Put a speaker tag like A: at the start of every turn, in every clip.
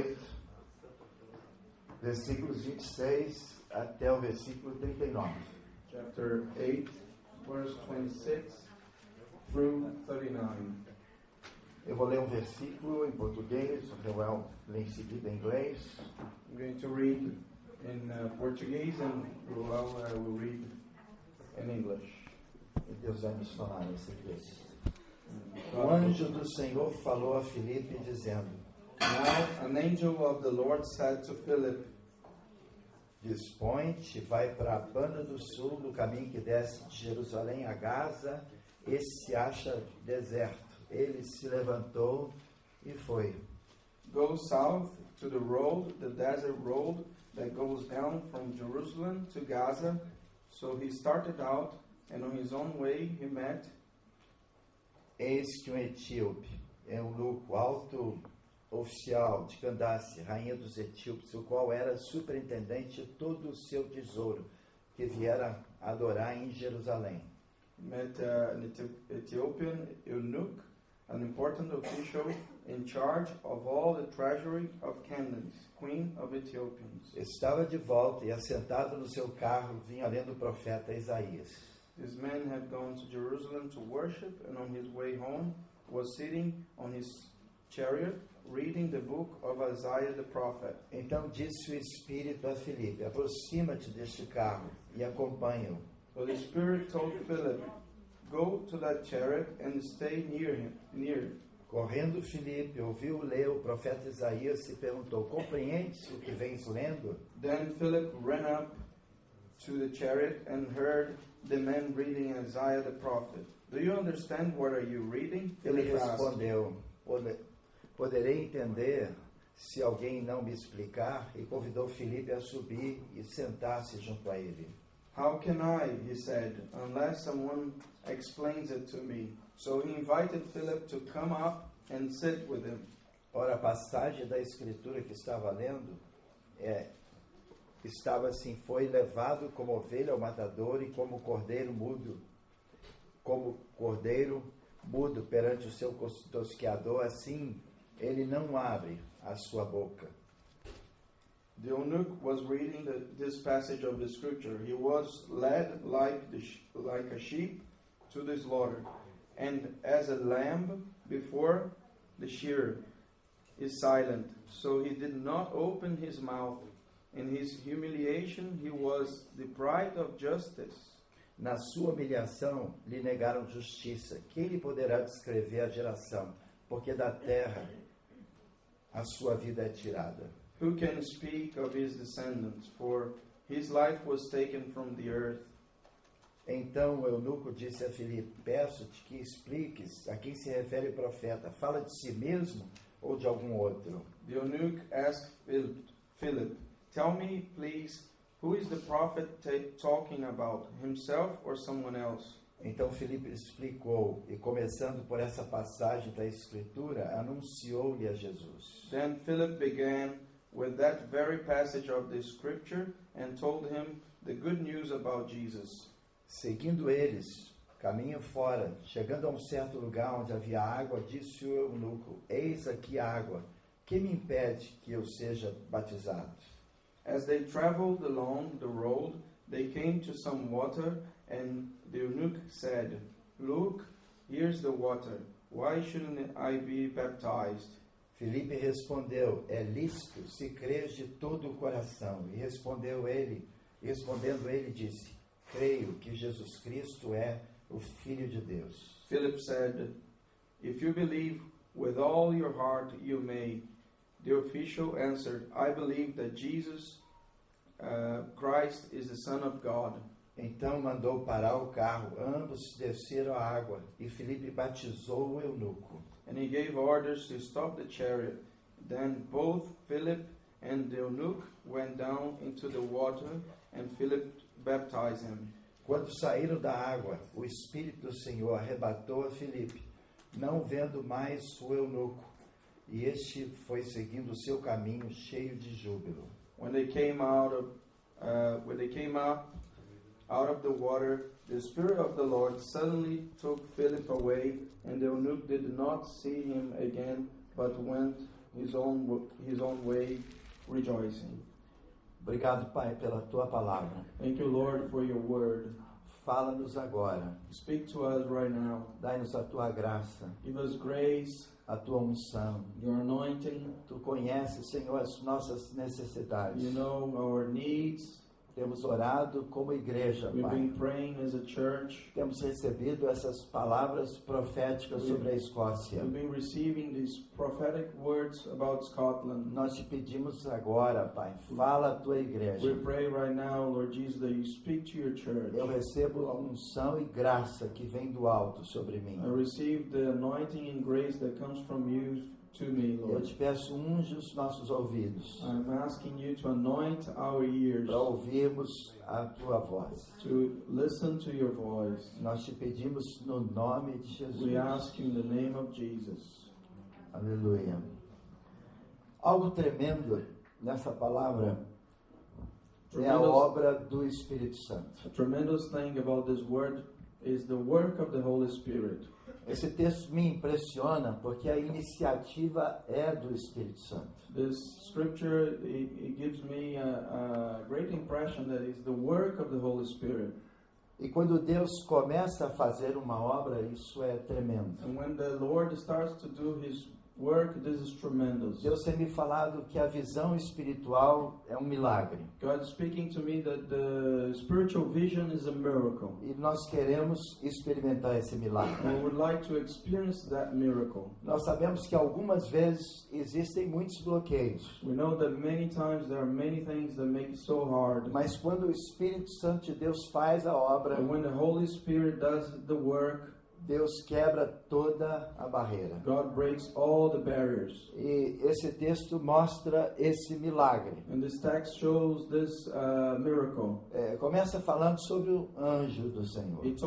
A: 8, versículos 26 até o versículo 39.
B: Chapter 8, verse 26 through 39.
A: Eu vou ler um versículo em português, o Reuel lê em seguida em inglês.
B: I'm going to read in Portuguese and Ruel will read in English.
A: E Deus vai nos falar nesse texto. O anjo do Senhor falou a Filipe dizendo:
B: Now an angel of the Lord said to Philip,
A: Dispõe-te, vai para a banda do sul, no caminho que desce de Jerusalém a Gaza, esse se acha deserto. Ele se levantou e foi.
B: Go south to the road, the desert road that goes down from Jerusalem to Gaza. So he started out, and on his own way he met.
A: Eis que um etíope, eunuco, alto oficial de Candace, rainha dos etíopes, o qual era superintendente de todo o seu tesouro, que viera adorar em Jerusalém.
B: Met an Ethiopian eunuch, an important official in charge of all the treasury of Candace, queen of Ethiopians.
A: Estava de volta e assentado no seu carro vinha lendo o profeta Isaías.
B: This man had gone to Jerusalem to worship, and on his way home was sitting on his chariot reading the book of Isaiah the prophet.
A: Então disse o Espírito a Filipe: aproxima-te deste carro e acompanha-o.
B: So the Spirit told Philip, go to that chariot and stay near it.
A: Correndo Filipe, ouviu ler o profeta Isaías e perguntou: compreendes o que vens lendo?
B: Then Philip ran up to the chariot and heard the man reading Isaiah the prophet. Do you understand what are you reading?
A: Ele
B: Philip asked.
A: respondeu: poderei entender se alguém não me explicar? E convidou Filipe a subir e sentar-se junto a ele.
B: How can I, he said, unless someone explains it to me? So he invited Philip to come up and sit with him.
A: Ora, a passagem da Escritura que estava lendo estava assim: foi levado como ovelha ao matador e como cordeiro mudo perante o seu tosqueador, assim ele não abre a sua boca.
B: The eunuch was reading this passage of the scripture. He was led like a sheep to the slaughter, and as a lamb before the shearer is silent, so he did not open his mouth. In his humiliation he was deprived of justice.
A: Na sua humilhação lhe negaram justiça. Quem lhe poderá descrever a geração? Porque da terra a sua vida é tirada.
B: Who can speak of his descendants? For his life was taken from the earth.
A: Então o eunuco disse a Filipe: peço-te que expliques a quem se refere o profeta. Fala de si mesmo ou de algum outro?
B: The eunuch asked Philip, tell me, please, who is the prophet talking about, himself or someone else?
A: Então Filipe explicou, e começando por essa passagem da Escritura, anunciou-lhe a Jesus.
B: Then Philip began with that very passage of the scripture and told him the good news about Jesus.
A: Seguindo eles, caminho fora, chegando a um certo lugar onde havia água, disse o eunuco: eis aqui a água, que me impede que eu seja batizado?
B: As they traveled along the road, they came to some water, and the eunuch said, look, here's the water. Why shouldn't I be baptized?
A: Filipe respondeu: é lícito se crês de todo o coração. E respondendo ele disse: creio que Jesus Cristo é o Filho de Deus.
B: Philip said, if you believe with all your heart, you may. The official answered, I believe that Jesus Christ is the Son of God.
A: Então mandou parar o carro, ambos desceram a água, e Filipe batizou o eunuco.
B: And he gave orders to stop the chariot. Then both Philip and the eunuch went down into the water, and Philip baptized him.
A: Quando saíram da água, o Espírito do Senhor arrebatou a Filipe, não vendo mais o eunuco, e este foi seguindo o seu caminho cheio de júbilo.
B: When they came out of the water, the Spirit of the Lord suddenly took Philip away, and the eunuch did not see him again, but went his own way, rejoicing.
A: Obrigado, Pai, pela tua palavra.
B: Thank you, Lord, for your word.
A: Fala-nos agora.
B: Speak to us right now.
A: Dai-nos a tua graça,
B: Give us grace,
A: a tua unção.
B: your anointing.
A: Tu conheces, Senhor, as nossas necessidades.
B: You know our needs.
A: Temos orado como igreja,
B: We've
A: Pai.
B: been praying as a church.
A: Temos recebido essas palavras proféticas sobre a Escócia.
B: We've been receiving these prophetic words about Scotland.
A: Nós te pedimos agora, Pai, fala a tua
B: We
A: igreja.
B: pray right now, Lord Jesus, that you speak to your church.
A: Eu recebo a unção e graça que vem do alto sobre mim.
B: I receive the anointing and grace that comes from you to me,
A: Eu
B: Lord.
A: te peço, unge os nossos ouvidos
B: I'm asking you to anoint our ears
A: para ouvirmos a tua voz.
B: to listen to your voice.
A: Nós te pedimos no nome de Jesus.
B: We ask you in the name of Jesus.
A: Aleluia. Algo tremendo nessa palavra é a obra do Espírito Santo.
B: A tremendous thing about this word is the work of the Holy Spirit.
A: Esse texto me impressiona porque a iniciativa é do Espírito Santo.
B: This scripture, it gives me a great impression that it's the work of the Holy Spirit.
A: E quando Deus começa a fazer uma obra, isso é tremendo.
B: And when the Lord starts to do His work, this is tremendous.
A: Deus tem me falado que a visão espiritual é um milagre.
B: God is speaking to me that the spiritual vision is a miracle.
A: E nós queremos experimentar esse milagre.
B: We would like to experience that miracle.
A: Nós sabemos que algumas vezes existem muitos bloqueios.
B: We know that many times there are many things that make it so hard.
A: Mas quando o Espírito Santo de Deus faz a obra,
B: But when the Holy Spirit does the work,
A: Deus quebra toda a barreira.
B: God breaks all the barriers.
A: E esse texto mostra esse milagre.
B: And this text shows this miracle.
A: Começa falando sobre o anjo do Senhor.
B: It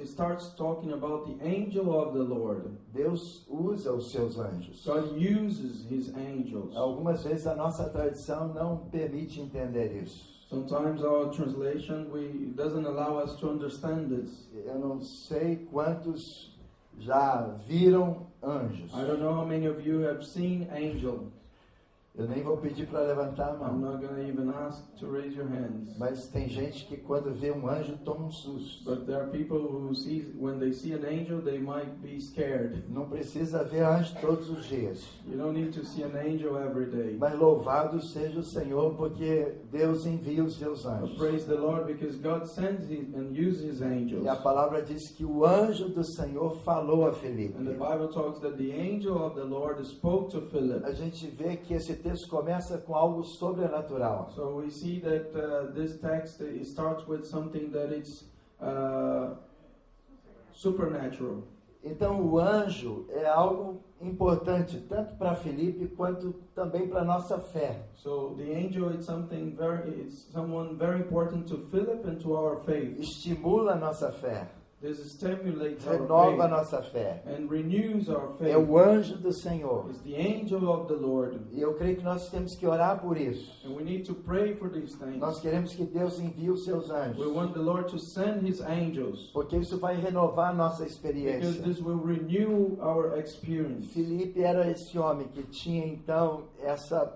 B: starts talking about the angel of the Lord.
A: Deus usa os seus anjos.
B: God uses His angels.
A: Algumas vezes a nossa tradição não permite entender isso.
B: Sometimes our translation doesn't allow us to understand this.
A: Eu não sei quantos já viram anjos.
B: I don't know how many of you have seen angel.
A: Eu nem vou pedir para levantar a
B: I'm
A: mão.
B: not going to even ask to raise your hands.
A: Mas tem gente que quando vê um anjo toma um susto.
B: But there are people who see, when they see an angel, they might be scared.
A: Não precisa ver anjo todos os dias.
B: You don't need to see an angel every day.
A: Mas louvado seja o Senhor, porque Deus envia os seus
B: But
A: anjos.
B: praise the Lord, because God sends and uses His angels.
A: E a palavra diz que o anjo do Senhor falou a Filipe.
B: And the Bible talks that the angel of the Lord spoke to Philip.
A: A gente vê que esse texto começa com algo sobrenatural.
B: So we see that this text, it starts with something that is supernatural.
A: Então o anjo é algo importante, tanto para Filipe quanto também para a nossa fé.
B: So the angel is someone very important to Philip and to our faith.
A: Estimula a nossa fé,
B: This stimulates
A: renova a
B: our faith
A: nossa fé.
B: and renews our
A: É
B: faith.
A: o anjo do Senhor.
B: It's the angel of the Lord.
A: E eu creio que nós temos que orar por isso.
B: And we need to pray for these things.
A: Nós queremos que Deus envie os seus
B: We
A: anjos,
B: want the Lord to send His angels,
A: porque isso vai renovar a nossa
B: because
A: experiência.
B: this will renew our experience.
A: Filipe era esse homem que tinha então essa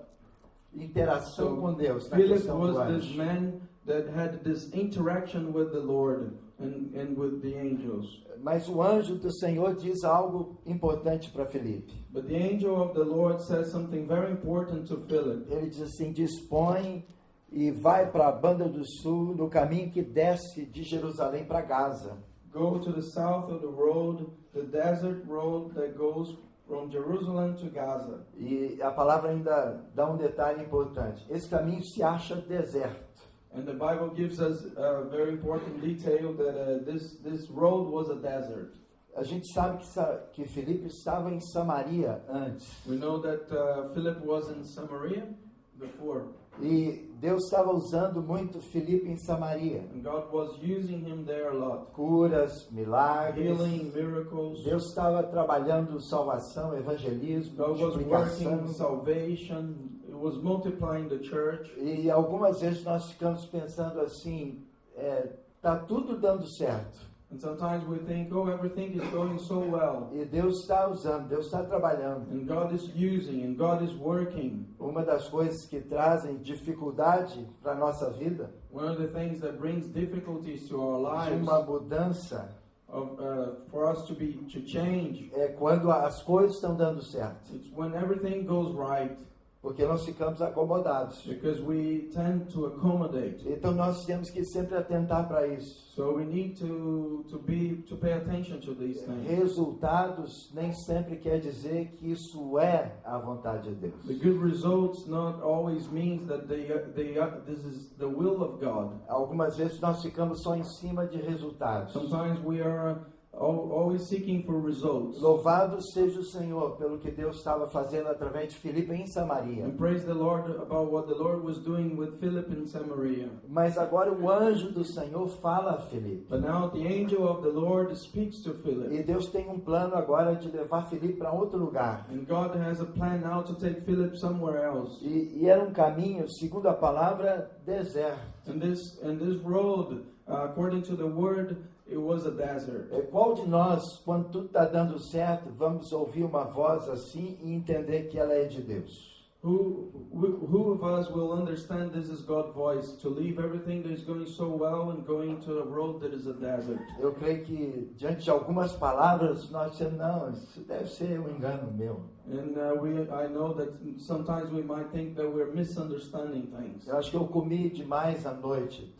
A: interação com Deus, na
B: Philip
A: questão do
B: was this
A: anjo.
B: man that had this interaction with the Lord and with the angels.
A: Mas o anjo do Senhor diz algo importante para Filipe.
B: But the angel of the Lord says something very important to Philip.
A: Ele diz assim: dispõe e vai para a banda do sul, no caminho que desce de Jerusalém para Gaza.
B: Go to the south of the road, the desert road that goes from Jerusalem to Gaza.
A: E a palavra ainda dá um detalhe importante. Esse caminho se acha deserto.
B: And the Bible gives us a very important detail that this road was a desert.
A: A gente sabe que Filipe estava em Samaria antes.
B: We know that Philip was in Samaria before.
A: E Deus estava usando muito Filipe em Samaria.
B: And God was using him there a lot.
A: Curas, milagres.
B: Healing, miracles.
A: Deus estava trabalhando salvação, evangelismo,
B: God was
A: multiplicação.
B: working salvation. It was multiplying the church.
A: E algumas vezes nós ficamos pensando assim, tá tudo dando certo.
B: And sometimes we think, oh, everything is going so well.
A: E Deus está usando, Deus está trabalhando.
B: And God is using, and God is working.
A: Uma das coisas que trazem dificuldade para a nossa vida,
B: One of the things that brings difficulties to our
A: de
B: lives,
A: uma mudança,
B: for us to change,
A: é quando as coisas estão dando certo.
B: it's when everything goes right,
A: Porque nós ficamos acomodados.
B: because we tend to accommodate.
A: Então nós temos que sempre atentar para isso.
B: So we need to pay attention to these things.
A: Resultados nem sempre quer dizer que isso é a vontade de
B: The
A: Deus.
B: good results not always means that this is the will of God.
A: Algumas vezes nós ficamos só em cima de resultados.
B: Sometimes we are always seeking for results.
A: Louvado seja o Senhor pelo que Deus estava fazendo através de Filipe em Samaria.
B: And praise the Lord about what the Lord was doing with Philip in Samaria.
A: Mas agora o anjo do Senhor fala a Filipe.
B: But now the angel of the Lord speaks to Philip.
A: E Deus tem um plano agora de levar Filipe para outro lugar.
B: And God has a plan now to take Philip somewhere else.
A: E era um caminho, segundo a palavra, deserto.
B: And this road, according to the word, it was a desert.
A: Qual de nós, quando tudo está dando certo, vamos ouvir uma voz assim e entender que ela é de Deus?
B: Who of us will understand this is God's voice, to leave everything that is going so well and going to a road that is a desert?
A: Eu creio que diante de algumas palavras nós dizemos, não, isso deve ser um engano meu.
B: And I know that sometimes we might think that we're misunderstanding things.
A: Eu acho que eu comi demais à noite.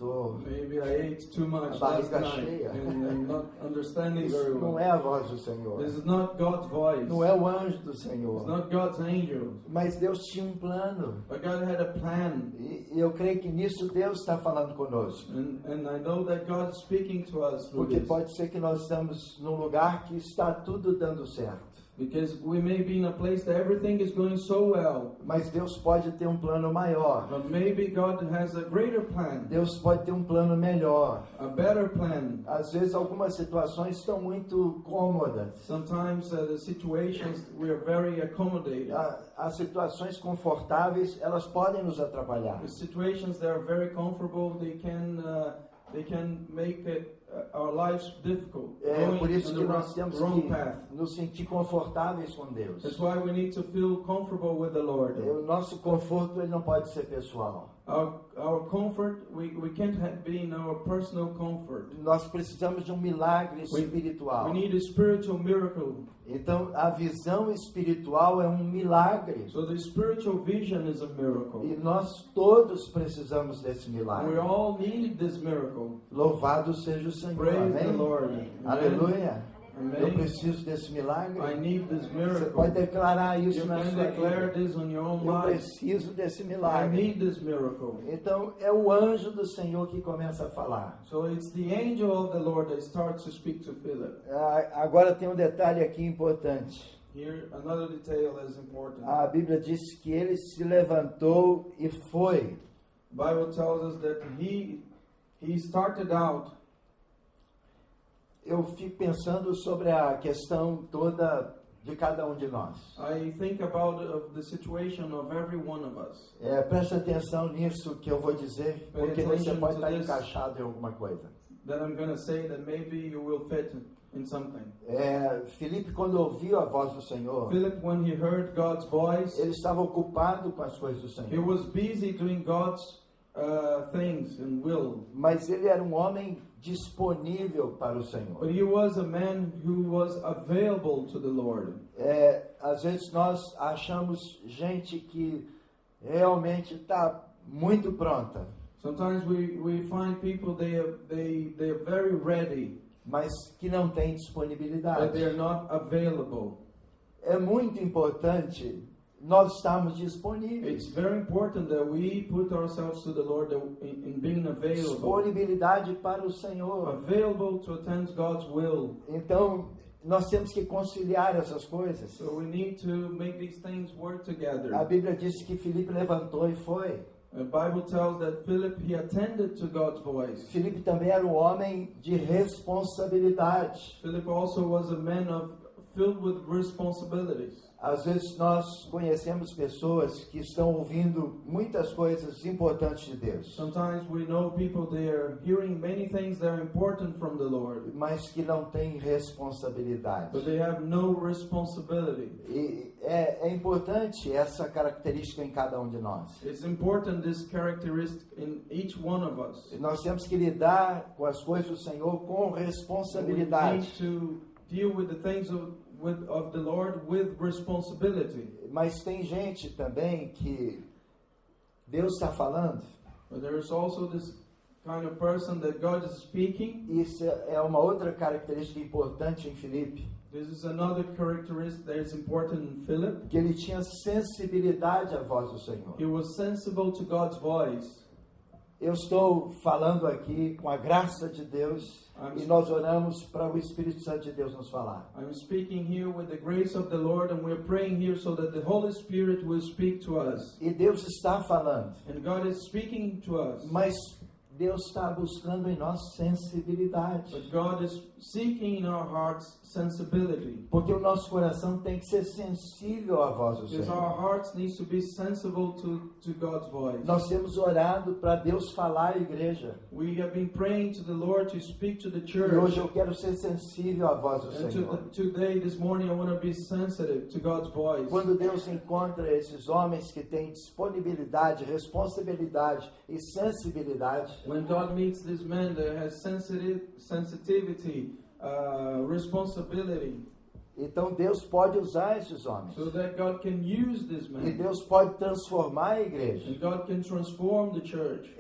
B: Maybe I ate too much
A: A
B: last
A: barriga
B: night
A: cheia.
B: and I'm not understanding very
A: Isso não
B: well.
A: é a voz do Senhor.
B: This is not God's voice.
A: Não é o anjo do
B: It's
A: Senhor.
B: not God's angel.
A: Mas Deus tinha um plano.
B: But God had a plan.
A: E eu creio que nisso Deus está falando conosco.
B: And I know that God is speaking to us through
A: Porque
B: this.
A: pode ser que nós estamos num lugar que está tudo dando certo.
B: Because we may be in a place that everything is going so well.
A: Mas Deus pode ter um plano maior.
B: But maybe God has a greater plan,
A: Deus pode ter um plano melhor.
B: a better plan.
A: Às vezes algumas situações estão muito cômodas.
B: Sometimes the situations, we are very accommodated.
A: As situações confortáveis, elas podem nos atrapalhar.
B: The situations that are very comfortable, they can make our lives difficult.
A: Por
B: Going
A: isso
B: on
A: que
B: the
A: nós temos
B: wrong
A: que
B: path.
A: nos sentir confortáveis com Deus.
B: That's why we need to feel comfortable with the Lord.
A: O nosso conforto ele não pode ser pessoal.
B: Our comfort, we can't be in our personal comfort.
A: Nós precisamos de um milagre espiritual.
B: We need a spiritual miracle.
A: Então, a visão espiritual é um milagre.
B: So the spiritual vision is a miracle.
A: E nós todos precisamos desse milagre.
B: We all need this miracle.
A: Louvado seja o Senhor.
B: Praise the
A: Amém?
B: Lord. Amen.
A: Aleluia.
B: Amen.
A: Eu preciso desse milagre.
B: I need this
A: Você
B: miracle.
A: pode declarar isso
B: You
A: na
B: can
A: sua
B: declare
A: vida.
B: this on your own
A: Eu
B: life.
A: preciso desse
B: I
A: milagre.
B: need this miracle.
A: Então, é o anjo do Senhor que começa a falar.
B: So it's the angel of the Lord that starts to speak to Philip.
A: Agora tem um detalhe aqui importante.
B: Here, another detail that is important.
A: A Bíblia diz que ele se levantou e foi.
B: The Bible tells us that he started out.
A: Eu fico pensando sobre a questão toda de cada um de nós.
B: I think about the situation of every one of us.
A: Preste atenção nisso que eu vou dizer, porque você pode estar encaixado em alguma coisa.
B: That I'm going to say that maybe you will fit in something.
A: Filipe, quando ouviu a voz do Senhor,
B: Philip, when he heard God's voice,
A: ele estava ocupado com as coisas do
B: he
A: Senhor.
B: was busy doing God's things and will.
A: Mas ele era um homem disponível para o Senhor.
B: But he was a man who was available to the Lord.
A: Às vezes nós achamos gente que realmente está muito pronta,
B: Sometimes we find people they are very ready,
A: mas que não tem
B: but
A: disponibilidade.
B: they are not available.
A: É muito importante nós estarmos disponíveis.
B: It's very important that we put ourselves to the Lord in being available.
A: Disponibilidade para o Senhor.
B: Available to attend God's will.
A: Então, nós temos que conciliar essas coisas.
B: So we need to make these things work together.
A: A Bíblia diz que Filipe levantou e foi.
B: The Bible tells that Philip, he attended to God's voice.
A: Filipe também era um homem de responsabilidade.
B: Philip also was a man filled with responsibilities.
A: Às vezes nós conhecemos pessoas que estão ouvindo muitas coisas importantes de Deus,
B: Sometimes we know people, they are hearing many things that are important from the Lord,
A: mas que não têm responsabilidade.
B: but they have no responsibility.
A: E é importante essa característica em cada um de nós.
B: It's important, this characteristic in each one of us.
A: Nós temos que lidar com as coisas do Senhor com
B: We need
A: responsabilidade.
B: to deal with the things of the Lord with responsibility.
A: Mas tem gente também que Deus está falando,
B: But there is also this kind of person that God is speaking.
A: isso é uma outra característica importante em Filipe,
B: This is another characteristic that is important in Philip.
A: que ele tinha sensibilidade à voz do Senhor.
B: He was sensible to God's voice.
A: Eu estou falando aqui com a graça de Deus e nós oramos para o Espírito Santo de Deus nos falar.
B: I'm speaking here with the grace of the Lord, and we're praying here so that the Holy Spirit will speak to us.
A: E Deus está falando,
B: And God is speaking to us.
A: mas Deus está buscando em nós sensibilidade.
B: But God is seeking in our hearts sensibility.
A: Porque o nosso coração tem que ser sensível à voz do
B: Because our
A: Senhor.
B: hearts need to be sensible to God's voice.
A: Nós temos orado para Deus falar à igreja.
B: We have been praying to the Lord to speak to the
A: E
B: church.
A: hoje eu quero ser sensível à voz do
B: And
A: Senhor.
B: today, this morning, I want to be sensitive to God's voice.
A: Quando Deus encontra esses homens que têm disponibilidade, responsabilidade e sensibilidade,
B: When God meets this man that has sensitivity, responsibility,
A: então Deus pode usar esses homens.
B: so that God can use this
A: E
B: man.
A: Deus pode transformar a igreja.
B: And God can transform the church.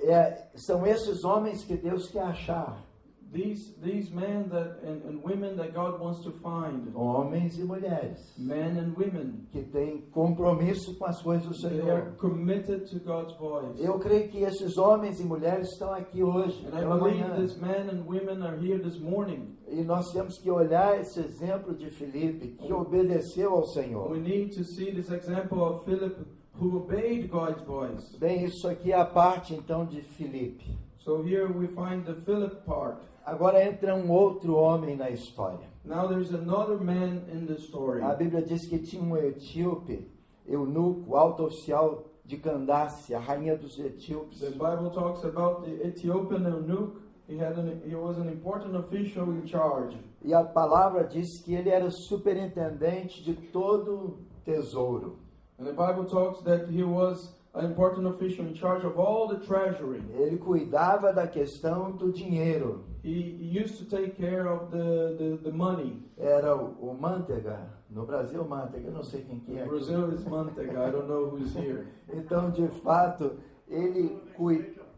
A: São esses homens que Deus quer achar.
B: These men and women that God wants to find,
A: Homens e mulheres
B: men and women,
A: que têm compromisso com as coisas do
B: they are
A: Senhor.
B: committed to God's voice.
A: Eu creio que esses homens e mulheres estão aqui hoje,
B: And I
A: pela
B: believe
A: manhã.
B: these men and women are here this morning.
A: E nós temos que olhar esse exemplo de Filipe, que obedeceu ao Senhor.
B: We need to see this example of Philip who obeyed God's voice.
A: Bem, isso aqui é a parte então de Filipe.
B: So here we find the Philip part.
A: Agora entra um outro homem na história.
B: Now there's another man in the story.
A: A Bíblia diz que tinha um etíope, eunuco, alto oficial de Candace, a rainha dos etíopes.
B: The Bible talks about the Ethiopian eunuch. He was an important official in charge.
A: E a palavra diz que ele era superintendente de todo tesouro.
B: And the Bible talks that he was an important official in charge of all the treasury.
A: Ele cuidava da questão do dinheiro.
B: He used to take care of the money.
A: Era o Manteiga, no Brasil Manteiga, eu não sei quem que é.
B: In Brazil is Manteiga. I don't know who's here.
A: Então, de fato, ele cuidava.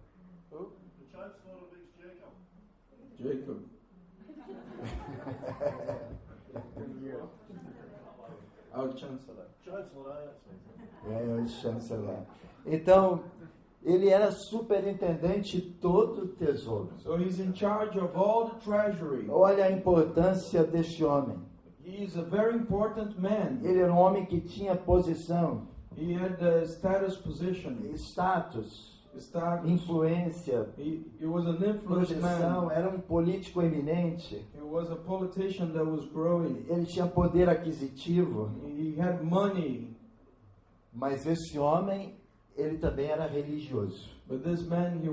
C: The chancellor of Exchequer.
B: Jacob. Our chancellor.
C: Chancellor, that's me.
A: É, o chanceler. Então, ele era superintendente de todo o tesouro.
B: So he's in charge of all the treasury.
A: Olha a importância deste homem.
B: He is a very important man.
A: Ele era um homem que tinha posição,
B: He had the status position,
A: status,
B: status.
A: influência,
B: He was an influenced
A: projeção,
B: man.
A: era um político eminente.
B: He was a politician that was growing.
A: Ele tinha poder aquisitivo,
B: He had money.
A: mas esse homem, ele também era religioso.
B: But this man, he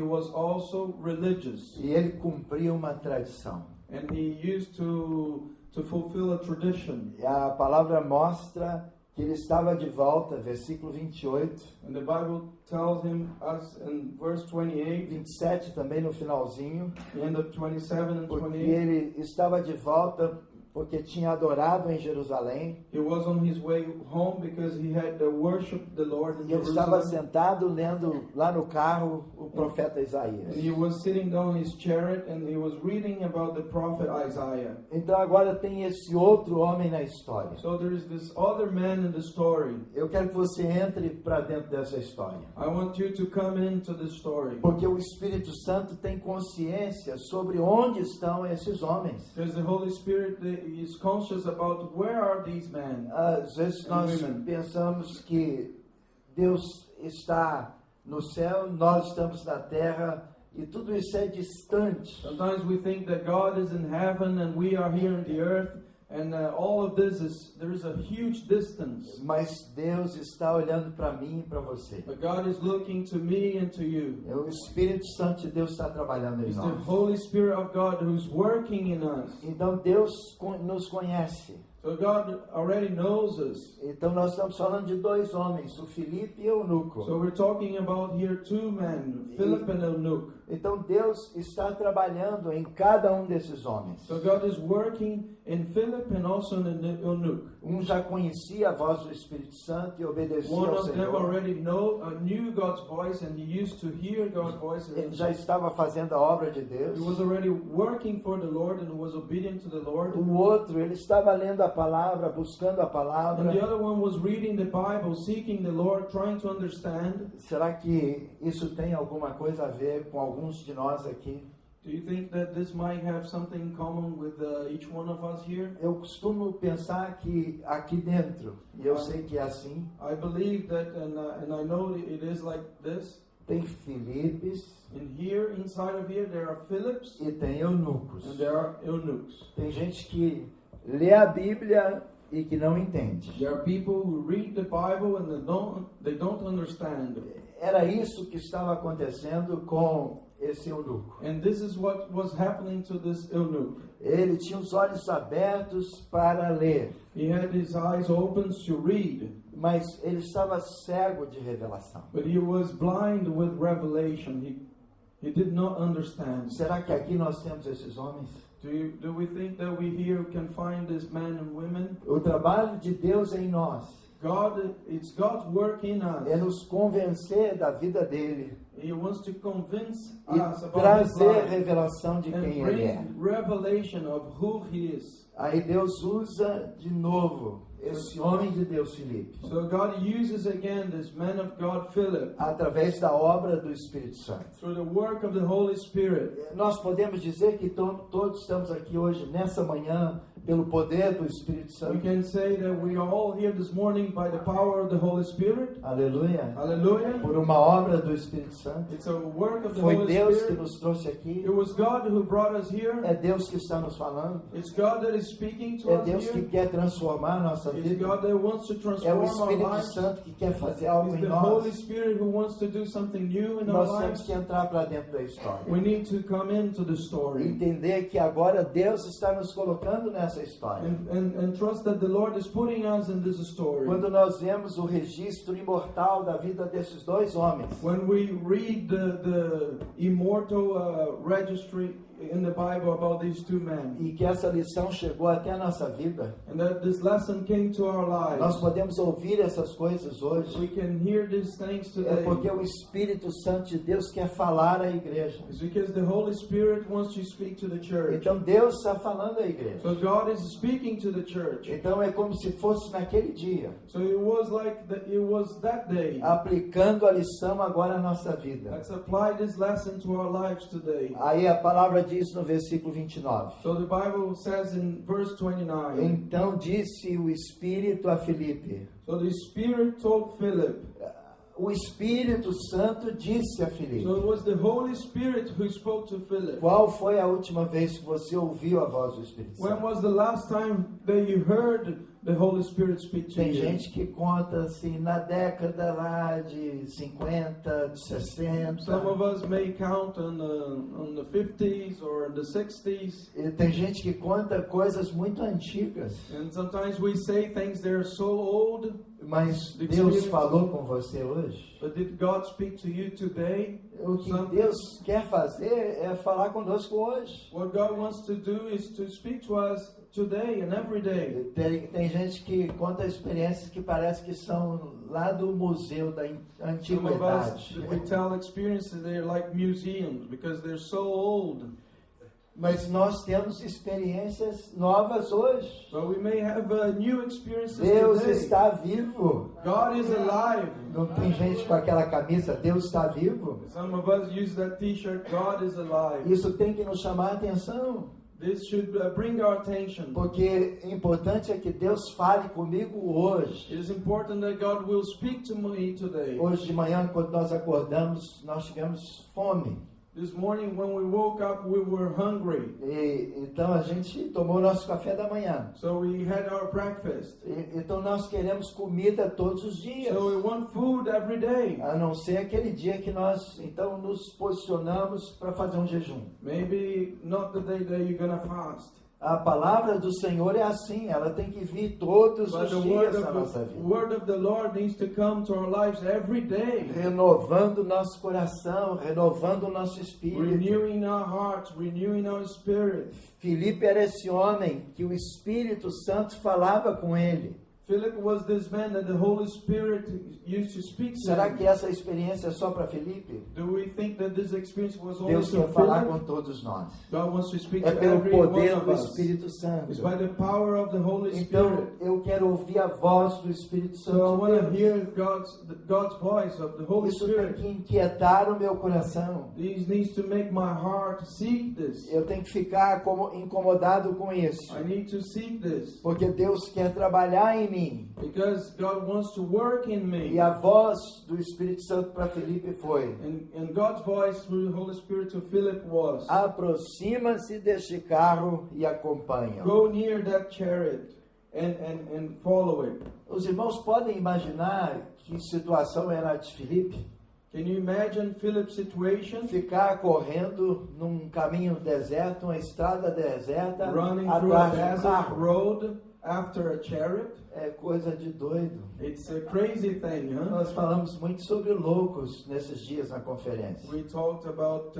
B: was also religious.
A: E ele cumpria uma tradição.
B: And he used to fulfill a tradition.
A: E a palavra mostra que ele estava de volta, versículo 28,
B: And the Bible tells us in verse 28,
A: 27 também no finalzinho,
B: the end of 27 and
A: porque
B: 28,
A: ele estava de volta porque tinha adorado em Jerusalém.
B: he was on his way home because he had worshipped the Lord in
A: E ele estava
B: Jerusalem.
A: sentado lendo lá no carro o profeta
B: And
A: Isaías.
B: he was sitting down in his chariot and he was reading about the prophet Isaiah.
A: Então agora tem esse outro homem na história.
B: So there is this other man in the story.
A: Eu quero que você entre para dentro dessa história.
B: I want you to come into the story.
A: Porque o Espírito Santo tem consciência sobre onde estão esses homens.
B: Because the Holy Spirit is conscious about where are these men.
A: Às vezes nós pensamos que Deus está no céu, nós estamos na terra e tudo isso é distante.
B: Sometimes we think that God is in heaven and we are here on the earth, And all of this there's a huge distance.
A: Mas Deus está olhando para mim e para você.
B: But God is looking to me and to you.
A: O Espírito Santo de Deus está trabalhando em
B: It's the
A: nós.
B: Holy Spirit of God who's working in us.
A: Então Deus nos conhece.
B: So God already knows us.
A: Então nós estamos falando de dois homens, o Filipe e o Eunuco.
B: So we're talking about here two men, Philip and Eunuch.
A: Então Deus está trabalhando em cada um desses homens.
B: So God is working in Philip and also in Eunuch.
A: Um já conhecia a voz do Espírito Santo e obedecia
B: One
A: ao
B: of them
A: Senhor.
B: already knew God's voice, and he used to hear God's voice.
A: Ele já estava fazendo a obra de Deus.
B: He was already working for the Lord and was obedient to the Lord.
A: O outro, ele estava lendo a palavra, buscando a palavra.
B: And the other one was reading the Bible, seeking the Lord, trying to understand.
A: Será que isso tem alguma coisa a ver com alguns de nós aqui?
B: Do you think that this might have something in common with each one of us here?
A: Eu costumo pensar que aqui dentro, e eu sei que é assim,
B: I believe that, and I know it is like this.
A: tem Filipes
B: And here, inside of here, there are Philips
A: e tem eunucos.
B: and there are eunuchs.
A: Tem gente que lê a Bíblia e que não entende.
B: There are people who read the Bible and they don't understand.
A: Era isso que estava acontecendo com esse eunuco.
B: And this is what was happening to this eunuch.
A: Ele tinha os olhos abertos para ler,
B: He had his eyes open to read,
A: mas ele estava cego de revelação.
B: but he was blind with revelation. He did not understand.
A: Será que aqui nós temos esses homens?
B: Do we think that we here can find these men and women?
A: O trabalho de Deus em nós
B: It's God's work in
A: é
B: us.
A: nos convencer da vida dele
B: He wants to convince
A: e
B: us about his
A: trazer
B: life
A: revelação de
B: and
A: quem ele é.
B: bring revelation of who he is.
A: Aí Deus usa de novo esse homem de Deus, Filipe,
B: So God uses again this man of God, Philip,
A: através da obra do Espírito Santo.
B: through the work of the Holy Spirit.
A: Nós podemos dizer que todos estamos aqui hoje, nessa manhã, pelo poder do Espírito
B: We
A: Santo.
B: can say that we are all here this morning by the power of the Holy Spirit.
A: Aleluia.
B: Hallelujah.
A: Por uma obra do Espírito Santo.
B: It's a work of the
A: Foi
B: Holy
A: Deus que
B: Spirit.
A: nos trouxe aqui.
B: It was God who brought us here.
A: É Deus que está nos falando.
B: It's God that is speaking to
A: É
B: us
A: Deus que
B: here.
A: quer transformar a nossa
B: It's
A: vida.
B: God that wants to
A: É o
B: transform our
A: Espírito
B: lives.
A: Santo que quer fazer algo
B: It's
A: em
B: the Holy
A: nós.
B: Spirit who wants to do something new in our
A: Nós temos
B: lives.
A: que entrar para dentro da história.
B: We need to come into the story
A: Entender que agora Deus está nos colocando nessa história.
B: and trust that the Lord is putting us in this story.
A: Quando nós vemos o registro imortal da vida desses dois homens,
B: When we read the immortal registry in the Bible about these two men,
A: e que essa lição chegou até a nossa vida,
B: and that this lesson came to our
A: nós
B: lives,
A: podemos ouvir essas coisas hoje.
B: we can hear these things
A: É
B: today.
A: porque o Espírito Santo de Deus quer falar à igreja.
B: It's because the Holy Spirit wants to speak to the church.
A: Então Deus está falando à igreja.
B: So God is speaking to the church.
A: Então é como se fosse naquele dia,
B: So it was like it was that day.
A: aplicando a lição agora à nossa vida.
B: Let's apply this lesson to our lives today.
A: Aí a palavra diz no versículo 29.
B: So the Bible says in verse 29.
A: Então disse o Espírito a Filipe.
B: So the Spirit told Philip.
A: O Espírito Santo disse a Filipe.
B: So it was the Holy Spirit who spoke to Philip.
A: Qual foi a última vez que você ouviu a voz do Espírito
B: When
A: Santo?
B: was the last time that you heard the Holy Spirit speak to
A: Tem
B: you?
A: gente que conta assim, na década lá de 50, de 60.
B: Some of us may count on the 50s or in the 60s.
A: E tem gente que conta coisas muito antigas.
B: And sometimes we say things that are so old.
A: Mas
B: The
A: Deus
B: experience-
A: falou com você hoje?
B: But did God speak to you today?
A: O que
B: Some-
A: Deus quer fazer é falar conosco hoje.
B: What God wants to do is to speak to us today and every day.
A: Tem gente que conta experiências que parece que são lá do museu da
B: Some of us,
A: antiguidade.
B: we tell experiences that are like museums because they're so old.
A: Mas nós temos experiências novas hoje.
B: But we may have new experiences
A: Deus
B: today.
A: está vivo.
B: God is alive.
A: Não tem gente com aquela camisa, Deus está vivo?
B: Some of us use that t-shirt, God is alive.
A: Isso tem que nos chamar a atenção.
B: This should bring our attention.
A: Porque o importante é que Deus fale comigo hoje.
B: It is important that God will speak to me today.
A: Hoje de manhã, quando nós acordamos, nós tivemos fome.
B: This morning when we woke up, we were hungry.
A: E então a gente tomou nosso café da manhã.
B: So we had our breakfast.
A: Então nós queremos comida todos os dias.
B: So we want food every day.
A: A não ser aquele dia que nós então nos posicionamos para fazer um jejum.
B: Maybe not the day that you're going to fast.
A: A palavra do Senhor é assim, ela tem que vir todos
B: But
A: os
B: the
A: dias na nossa
B: the
A: vida.
B: word of the Lord needs to come to our lives every day.
A: Renovando o nosso coração, renovando o nosso espírito.
B: Renewing our hearts, renewing our spirit.
A: Filipe era esse homem que o Espírito Santo falava com ele.
B: Philip was this man that the Holy Spirit used to speak to
A: Será
B: him.
A: que essa experiência é só para Filipe?
B: Do we think that this experience was only
A: Deus
B: to
A: quer falar
B: Philip?
A: com todos nós.
B: God wants to speak
A: É
B: to
A: pelo
B: every one
A: poder
B: of
A: do
B: us.
A: Espírito Santo.
B: It's by the power of the Holy
A: Então,
B: Spirit.
A: eu quero ouvir a voz do Espírito
B: So I
A: Santo
B: want to
A: de Deus.
B: hear God's voice of the Holy
A: Isso tem
B: Spirit.
A: que inquietar o meu coração.
B: This needs to make my heart seek this.
A: Eu tenho que ficar incomodado com isso.
B: I need to seek this.
A: Porque Deus quer trabalhar em mim.
B: Because God wants to work in me.
A: E a voz do Espírito Santo para Filipe foi:
B: And God's voice through the Holy Spirit to Philip was,
A: aproxima-se deste carro e acompanha.
B: go near that chariot and follow it.
A: Os irmãos podem imaginar que situação era a de Filipe?
B: Can you imagine Philip's situation?
A: Ficar correndo num caminho deserto, uma estrada deserta,
B: Running through a
A: atrás de um
B: desert
A: carro.
B: road after a chariot?
A: É coisa de doido.
B: It's a crazy thing, huh?
A: Nós falamos muito sobre loucos nesses dias na conferência.
B: We talked about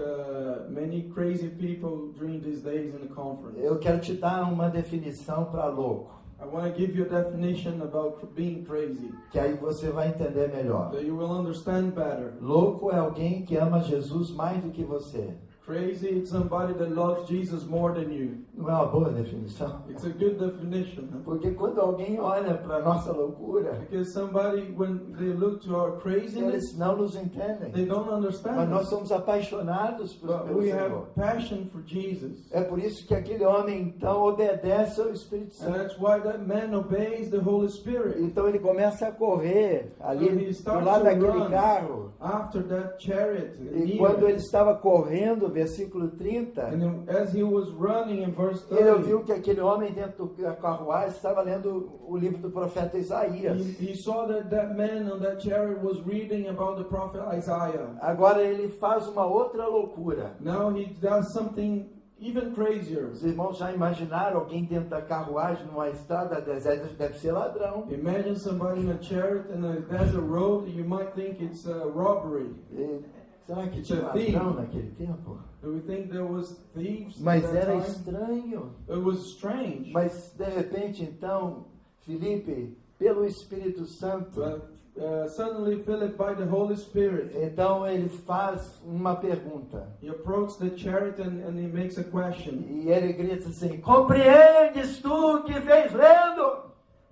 B: many crazy people during these days in the conference.
A: Eu quero te dar uma definição para louco,
B: I want to give you a definition about being crazy,
A: que aí você vai entender melhor.
B: so you will understand better.
A: Louco é alguém que ama Jesus mais do que você.
B: Crazy is somebody that loves Jesus more than you.
A: Não é uma boa definição?
B: It's a good definition. Huh?
A: Porque quando alguém olha para a nossa loucura,
B: Because somebody, when they look to our craziness,
A: eles não nos entendem.
B: they don't
A: Mas
B: understand
A: nós
B: us.
A: somos apaixonados
B: But
A: pelo
B: we
A: Senhor.
B: have passion for Jesus.
A: É por isso que aquele homem então obedece ao Espírito
B: And
A: Santo.
B: that's why that man obeys the Holy Spirit.
A: Então ele começa a correr
B: So he
A: ali do
B: starts
A: lado
B: to
A: daquele
B: run
A: carro.
B: after that chariot.
A: E
B: near
A: quando
B: it.
A: ele estava correndo, versículo 30,
B: And then as he was running in verse
A: ele
B: 30,
A: ouviu que aquele homem dentro da carruagem estava lendo o livro do profeta Isaías.
B: he saw that man on that chariot was reading about the prophet Isaiah.
A: Agora ele faz uma outra loucura.
B: Now he does something even crazier.
A: Os irmãos já imaginaram alguém dentro da carruagem numa estrada deserta? Deve ser ladrão.
B: Imagine somebody in a chariot in a desert road. You might think it's a robbery.
A: E será que
B: It's
A: tinha
B: a thief.
A: ladrão naquele tempo?
B: Do we think there was thieves
A: Mas
B: at that
A: era
B: time?
A: estranho.
B: It was strange.
A: Mas de repente então, Filipe, pelo Espírito Santo,
B: But suddenly Philip, by the Holy Spirit,
A: então ele faz uma pergunta.
B: he approached the chariot and he makes a question.
A: E ele grita assim: compreendes tu que vens lendo?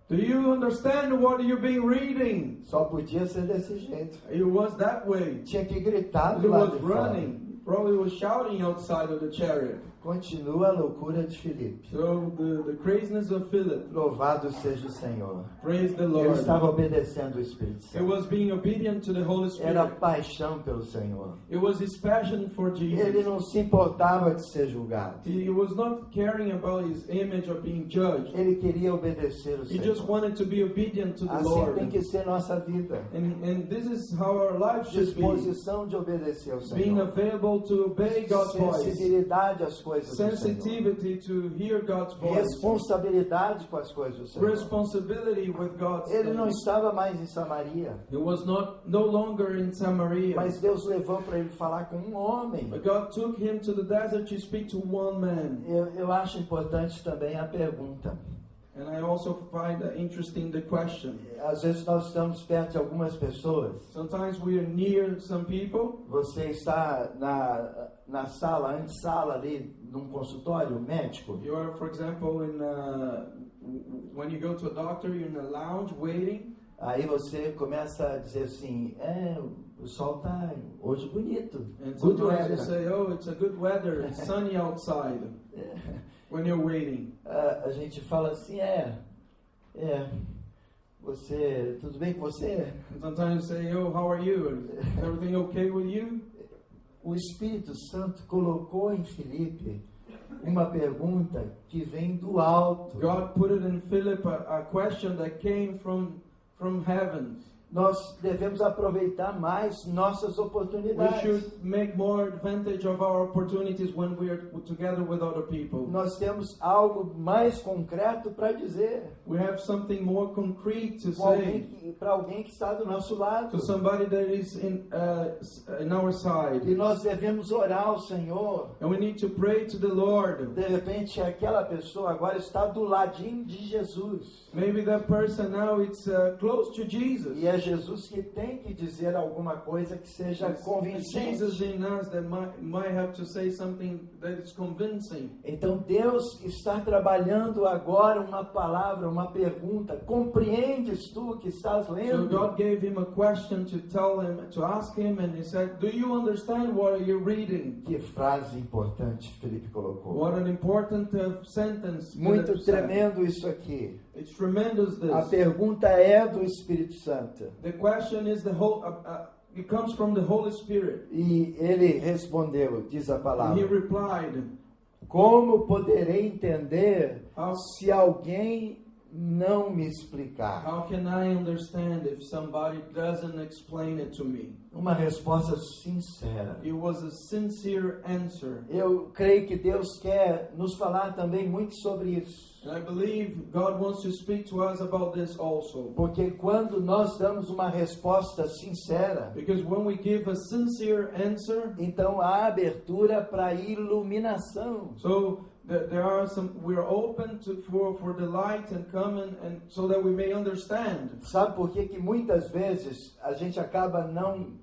B: Do you understand what you've been reading?
A: Só podia ser desse jeito.
B: It was that way.
A: Tinha que gritar
B: He
A: do lado
B: was
A: de fora.
B: running. Probably was shouting outside of the chariot.
A: Continua a loucura de Filipe.
B: So the craziness of Philip.
A: Louvado seja o Senhor.
B: Praise the
A: Ele
B: Lord.
A: estava obedecendo o Espírito
B: It
A: Santo.
B: was being obedient to the Holy
A: Era
B: Spirit.
A: paixão pelo Senhor.
B: It was his passion for
A: Ele
B: Jesus.
A: não se importava de ser julgado.
B: He was not caring about his image of being judged.
A: Ele queria obedecer o
B: He just
A: Senhor.
B: wanted to be obedient to the
A: Assim
B: Lord.
A: tem que ser nossa vida.
B: And this is how our life should be.
A: Disposição de obedecer ao
B: Being
A: Senhor.
B: available to obey God's voice.
A: Sensibilidade às coisas do Senhor.
B: Sensitivity to hear God's voice.
A: Responsabilidade com as coisas do Senhor.
B: Responsibility with God's
A: Ele não
B: things.
A: estava mais em Samaria,
B: He was no longer in Samaria.
A: mas Deus levou para ele falar com um homem.
B: But God took him to the desert to speak to one man.
A: Eu acho importante também a pergunta.
B: And I also find interesting the question.
A: Às vezes nós estamos perto de algumas pessoas.
B: Sometimes we are near some people.
A: Você está na sala, antessala ali, num consultório médico.
B: You are, for example, when you go to a doctor, you're in a lounge waiting.
A: Aí você começa a dizer assim, o sol está hoje bonito.
B: And
A: Good
B: sometimes you
A: weather.
B: say, oh, it's a good weather, it's sunny outside. When you're waiting.
A: A gente fala assim, você, tudo bem com você?
B: And sometimes you say, oh, how are you? Is everything okay with you?
A: o Espírito Santo colocou em Filipe uma pergunta que vem do alto.
B: God put it in Philip a question that came from heaven.
A: Nós devemos aproveitar mais nossas
B: We
A: oportunidades.
B: should make more advantage of our opportunities when we are together with other people.
A: Nós temos algo mais concreto para dizer
B: We have something more concrete to say
A: para alguém que está do nosso lado.
B: to somebody that is in our side.
A: E nós devemos orar ao Senhor.
B: And we need to pray to the Lord.
A: De repente, aquela pessoa agora está do ladinho de Jesus.
B: Maybe that person now it's close to Jesus.
A: E é Jesus que tem que dizer alguma coisa que seja
B: It's
A: convincente.
B: Jesus in us that might have to say something that is convincing.
A: Então Deus está trabalhando agora uma palavra, uma pergunta. Compreendes tu que estás
B: So
A: lendo?
B: God gave him a question to tell him, to ask him, and he said, "Do you understand what you're reading?"
A: Que frase importante Felipe colocou.
B: What an important sentence.
A: Muito
B: Philip said.
A: tremendo isso aqui.
B: It's tremendous
A: A
B: this.
A: pergunta é do Espírito Santo.
B: The question is it comes from the Holy Spirit.
A: E ele respondeu, diz a
B: And he
A: palavra:
B: replied,
A: como poderei entender
B: How-
A: se alguém não me explicar?
B: "How can I understand if somebody doesn't explain it to me?"
A: Uma resposta sincera.
B: It was a sincere answer.
A: Eu creio que Deus quer nos falar também muito sobre isso.
B: And I believe God wants to speak to us about this also.
A: Porque quando nós damos uma resposta sincera,
B: Because when we give a sincere answer,
A: então há abertura para iluminação.
B: so there are we're open for the light and come and so that we may understand.
A: Sabe por que muitas vezes a gente acaba não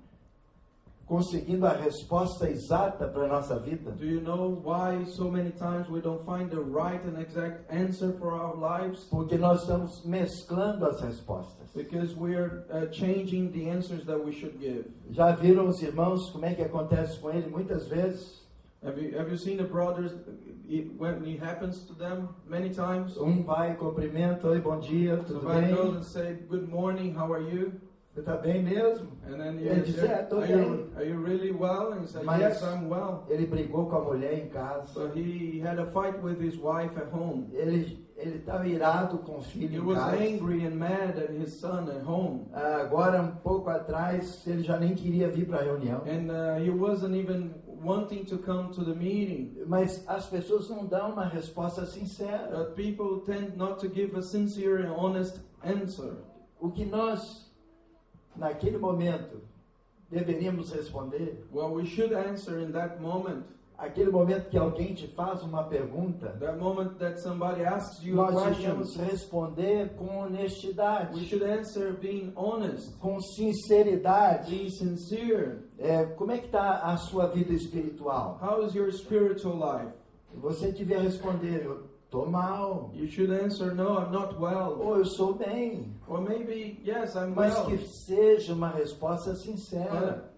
A: conseguindo a resposta exata para a nossa vida?
B: Do you know why so many times we don't find the right and exact answer for our lives?
A: Porque nós estamos mesclando as respostas.
B: Because we're changing the answers that we should give.
A: Já viram os irmãos como é que acontece com ele muitas vezes?
B: Have you seen the brothers when it happens to them many times?
A: Vai, cumprimenta, oi, bom dia, tudo
B: Somebody goes
A: bem?
B: and say, "Good morning, how are you?"
A: Você está bem mesmo?
B: And then
A: Ele diz, tô
B: are you really well? And he said,
A: Mas
B: "Yes, I'm well."
A: ele brigou com a mulher em casa.
B: So he had a fight with his wife at home.
A: Ele estava irado com o
B: He
A: filho em
B: was
A: casa.
B: angry and mad at his son at home.
A: Agora, um pouco atrás, ele já nem queria vir para a reunião.
B: And he wasn't even wanting to come to the meeting.
A: Mas as pessoas não dão uma resposta sincera.
B: But people tend not to give a sincere and honest answer.
A: O que nós, naquele momento, deveríamos responder,
B: Well, we should answer in that moment.
A: aquele momento que alguém te faz uma pergunta,
B: That moment that somebody asks you a
A: nós
B: question,
A: devemos responder com
B: we
A: honestidade,
B: should answer being honest,
A: com sinceridade.
B: being sincere.
A: Como é que está a sua vida espiritual?
B: How is your spiritual life?
A: Você devia responder, eu estou mal,
B: You should answer, "No, I'm not well."
A: ou eu sou bem,
B: Or maybe, "Yes, I'm
A: mas
B: well."
A: que seja uma resposta sincera.